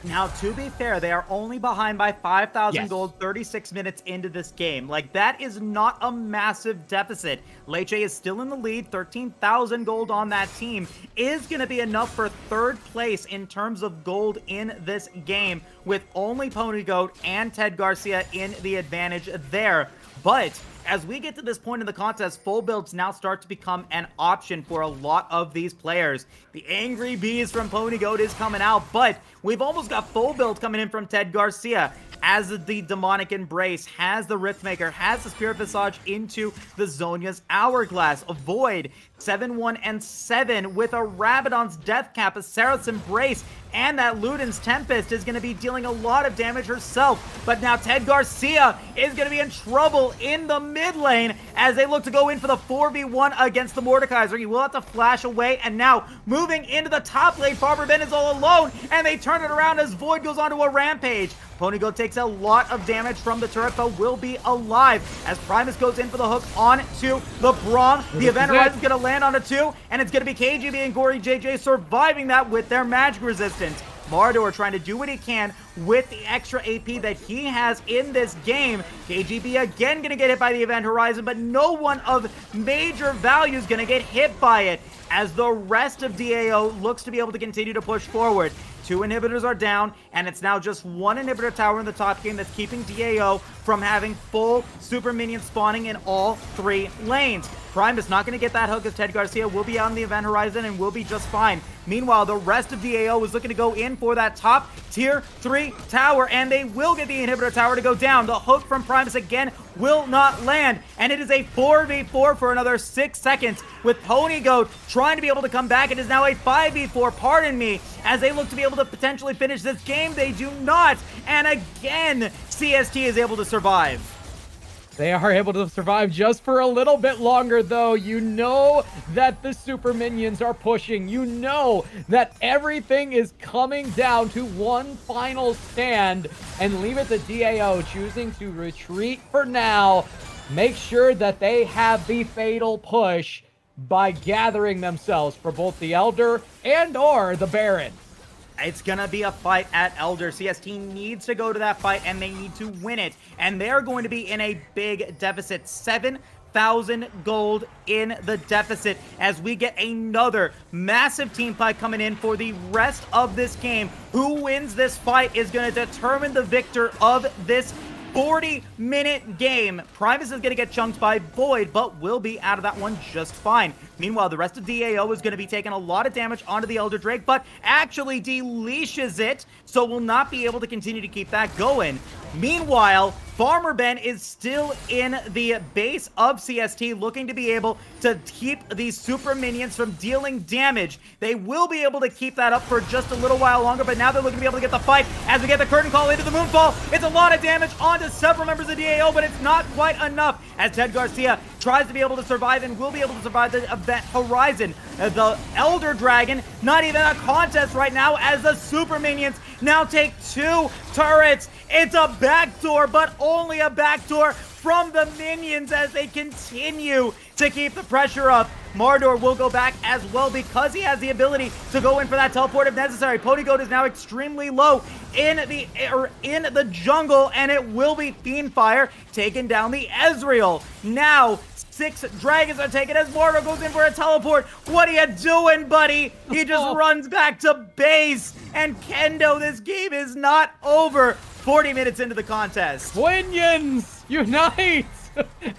Now, to be fair, they are only behind by 5,000 gold 36 minutes into this game. Like, that is not a massive deficit. Leche is still in the lead. 13,000 gold on that team is going to be enough for 3rd place in terms of gold in this game, with only Ponygoat and Ted Garcia in the advantage there. But as we get to this point in the contest, full builds now start to become an option for a lot of these players. The Angry Bees from Ponygoat is coming out, but we've almost got full build coming in from Ted Garcia, as the Demonic Embrace, has the Riftmaker, has the Spirit Visage into the Zhonya's Hourglass. Void 7-1 and 7 with a Rabadon's Death Cap, a Seraph's Embrace, and that Luden's Tempest is going to be dealing a lot of damage herself. But now Ted Garcia is going to be in trouble in the mid lane as they look to go in for the 4v1 against the Mordekaiser. He will have to flash away, and now moving into the top lane, Farmer Ben is all alone, and they turn it around as Void goes onto a rampage. Ponygoat takes a lot of damage from the turret, but will be alive as Primus goes in for the hook onto the Braum. The Event Horizon is going to land on a 2, and it's going to be KGB and Gory JJ surviving that with their magic resistance. Mardor trying to do what he can with the extra AP that he has in this game. KGB again going to get hit by the Event Horizon, but no one of major value is going to get hit by it as the rest of DAO looks to be able to continue to push forward. 2 inhibitors are down, and it's now just 1 inhibitor tower in the top game that's keeping DAO from having full super minions spawning in all 3 lanes. Primus not going to get that hook as Ted Garcia will be on the Event Horizon and will be just fine. Meanwhile, the rest of DAO is looking to go in for that top tier 3 tower, and they will get the inhibitor tower to go down. The hook from Primus again will not land, and it is a 4v4 for another 6 seconds with Ponygoat trying to be able to come back. It is now a 5v4, pardon me, as they look to be able to potentially finish this game. They do not, and again, CST is able to survive. They are able to survive just for a little bit longer, though. You know that the super minions are pushing. You know that everything is coming down to one final stand, and leave it to DAO choosing to retreat for now. Make sure that they have the fatal push by gathering themselves for both the Elder and or the Baron. It's going to be a fight at Elder. CST needs to go to that fight, and they need to win it. And they're going to be in a big deficit. 7,000 gold in the deficit as we get another massive team fight coming in for the rest of this game. Who wins this fight is going to determine the victor of this 40-minute game. Primus is going to get chunked by Void, but will be out of that one just fine. Meanwhile, the rest of DAO is going to be taking a lot of damage onto the Elder Drake, but actually deleashes it, so will not be able to continue to keep that going. Meanwhile, Farmer Ben is still in the base of CST, looking to be able to keep these super minions from dealing damage. They will be able to keep that up for just a little while longer, but now they're looking to be able to get the fight as we get the curtain call into the Moonfall. It's a lot of damage onto several members of DAO, but it's not quite enough as Ted Garcia tries to be able to survive and will be able to survive the event horizon. The Elder Dragon, not even a contest right now, as the super minions now take 2 turrets. It's a backdoor, but only a backdoor from the minions as they continue to keep the pressure up. Mardor will go back as well because he has the ability to go in for that teleport if necessary. Polygoat is now extremely low in the jungle, and it will be Fiendfire taking down the Ezreal. Now 6 dragons are taken as Mardor goes in for a teleport. What are you doing, buddy? He just runs back to base. And Kendo, this game is not over. 40 minutes into the contest. Twinions, unite!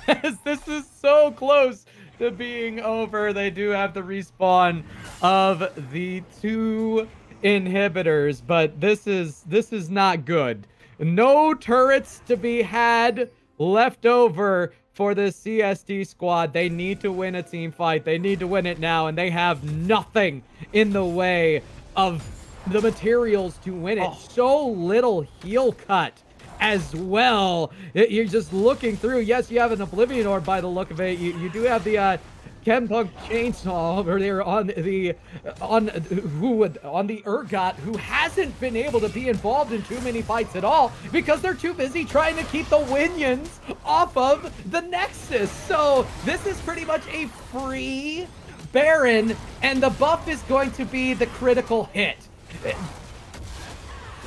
As this is so close to being over, they do have the respawn of the 2 inhibitors, but this is not good. No turrets to be had left over for the CST squad. They need to win a team fight. They need to win it now, and they have nothing in the way of the materials to win it. So little heal cut as well. You're just looking through. Yes, you have an Oblivion Orb by the look of it. You do have the Chempunk Chainsaw over there on the Urgot, who hasn't been able to be involved in too many fights at all because they're too busy trying to keep the Winions off of the Nexus. So this is pretty much a free Baron, and the buff is going to be the critical hit.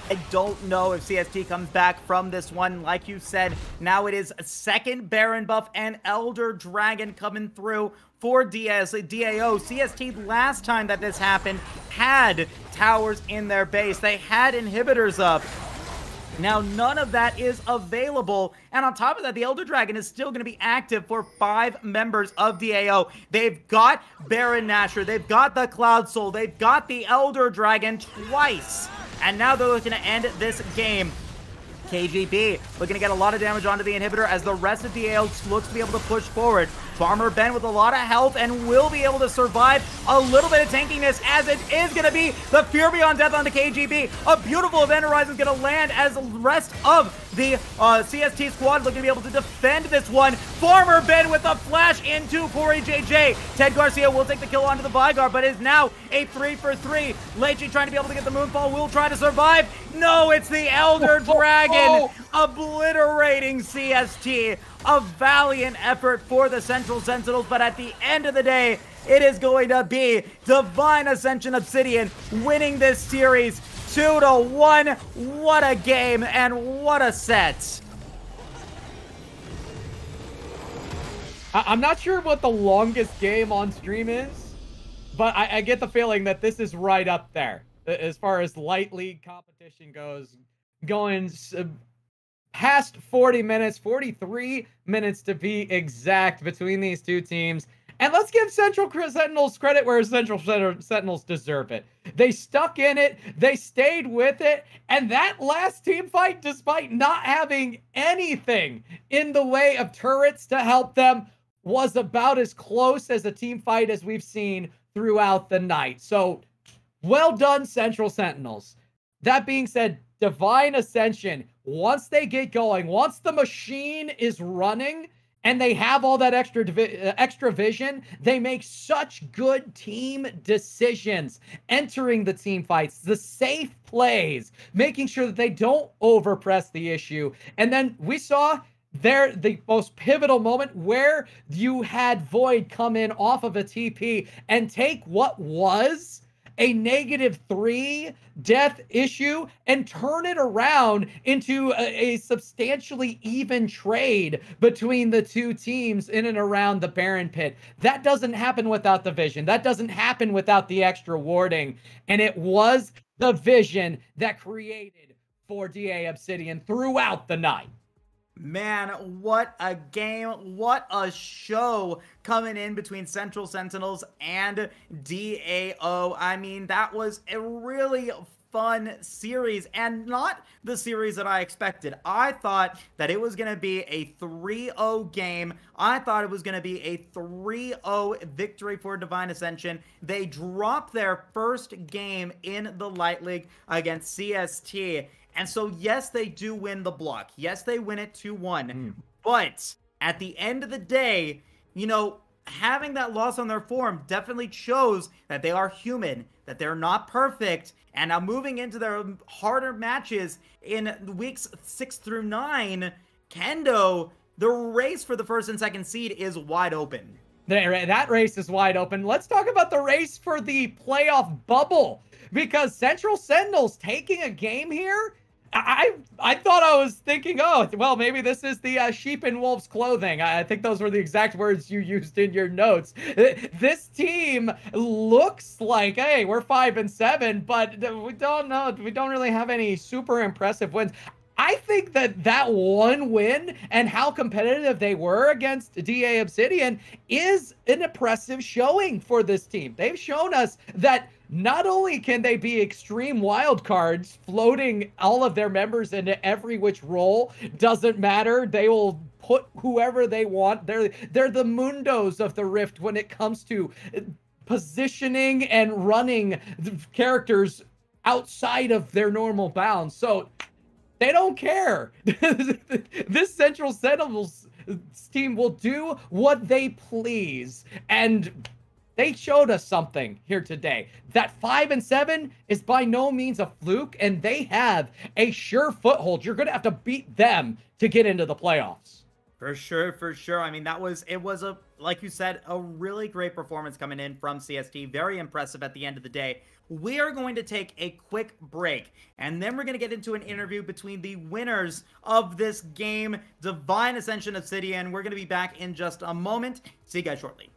I don't know if CST comes back from this one. Like you said, now it is a second Baron buff and Elder Dragon coming through for DAO. CST, last time that this happened, had towers in their base. They had inhibitors up. Now, none of that is available. And on top of that, the Elder Dragon is still going to be active for 5 members of DAO. They've got Baron Nashor. They've got the Cloud Soul. They've got the Elder Dragon twice. And now they're looking to end this game. KGB looking to get a lot of damage onto the inhibitor as the rest of DAO looks to be able to push forward. Farmer Ben with a lot of health and will be able to survive a little bit of tankiness as it is going to be the Fear Beyond Death onto KGB. A beautiful event horizon is going to land as the rest of the CST squad looking to be able to defend this one. Farmer Ben with a flash into Corey JJ. Ted Garcia will take the kill onto the Vygar, but is now a 3-for-3. Lechi trying to be able to get the Moonfall, will try to survive. No, it's the Elder Dragon obliterating CST. A valiant effort for the Central Sentinels, but at the end of the day, it is going to be Divine Ascension Obsidian winning this series 2-1. What a game and what a set. I'm not sure what the longest game on stream is, but I get the feeling that this is right up there as far as light league competition goes, going past 40 minutes, 43 minutes to be exact between these two teams. And let's give Central Sentinels credit where Central Sentinels deserve it. They stuck in it, they stayed with it, and that last team fight, despite not having anything in the way of turrets to help them, was about as close as a team fight as we've seen throughout the night. So, well done, Central Sentinels. That being said, Divine Ascension, once they get going, once the machine is running and they have all that extra vision, they make such good team decisions, entering the team fights, the safe plays, making sure that they don't overpress the issue. And then we saw the most pivotal moment where you had Void come in off of a TP and take what was a -3 death issue and turn it around into a substantially even trade between the two teams in and around the Baron pit. That doesn't happen without the vision. That doesn't happen without the extra warding. And it was the vision that created for DA Obsidian throughout the night. Man, what a game, what a show coming in between Central Sentinels and DAO. I mean, that was a really fun series, and not the series that I expected. I thought that it was going to be a 3-0 game. I thought it was going to be a 3-0 victory for Divine Ascension. They dropped their first game in the Light League against CST. And so, yes, they do win the block. Yes, they win it 2-1. But at the end of the day, you know, having that loss on their form definitely shows that they are human, that they're not perfect. And now moving into their harder matches in weeks 6 through 9, Kendo, the race for the first and second seed is wide open. That race is wide open. Let's talk about the race for the playoff bubble, because Central Sentinels taking a game here, I thought I was thinking, oh, well, maybe this is the sheep in wolf's clothing. I think those were the exact words you used in your notes. This team looks like, hey, we're 5-7, but we don't know. We don't really have any super impressive wins. I think that one win and how competitive they were against DA Obsidian is an impressive showing for this team. They've shown us that not only can they be extreme wild cards, floating all of their members into every which role, doesn't matter. They will put whoever they want. They're the Mundos of the Rift when it comes to positioning and running characters outside of their normal bounds. So they don't care. This Central Sentinels team will do what they please. And they showed us something here today. That 5-7 is by no means a fluke, and they have a sure foothold. You're going to have to beat them to get into the playoffs. For sure, for sure. I mean, it was a, like you said, a really great performance coming in from CST. Very impressive at the end of the day. We are going to take a quick break, and then we're going to get into an interview between the winners of this game, Divine Ascension Obsidian. We're going to be back in just a moment. See you guys shortly.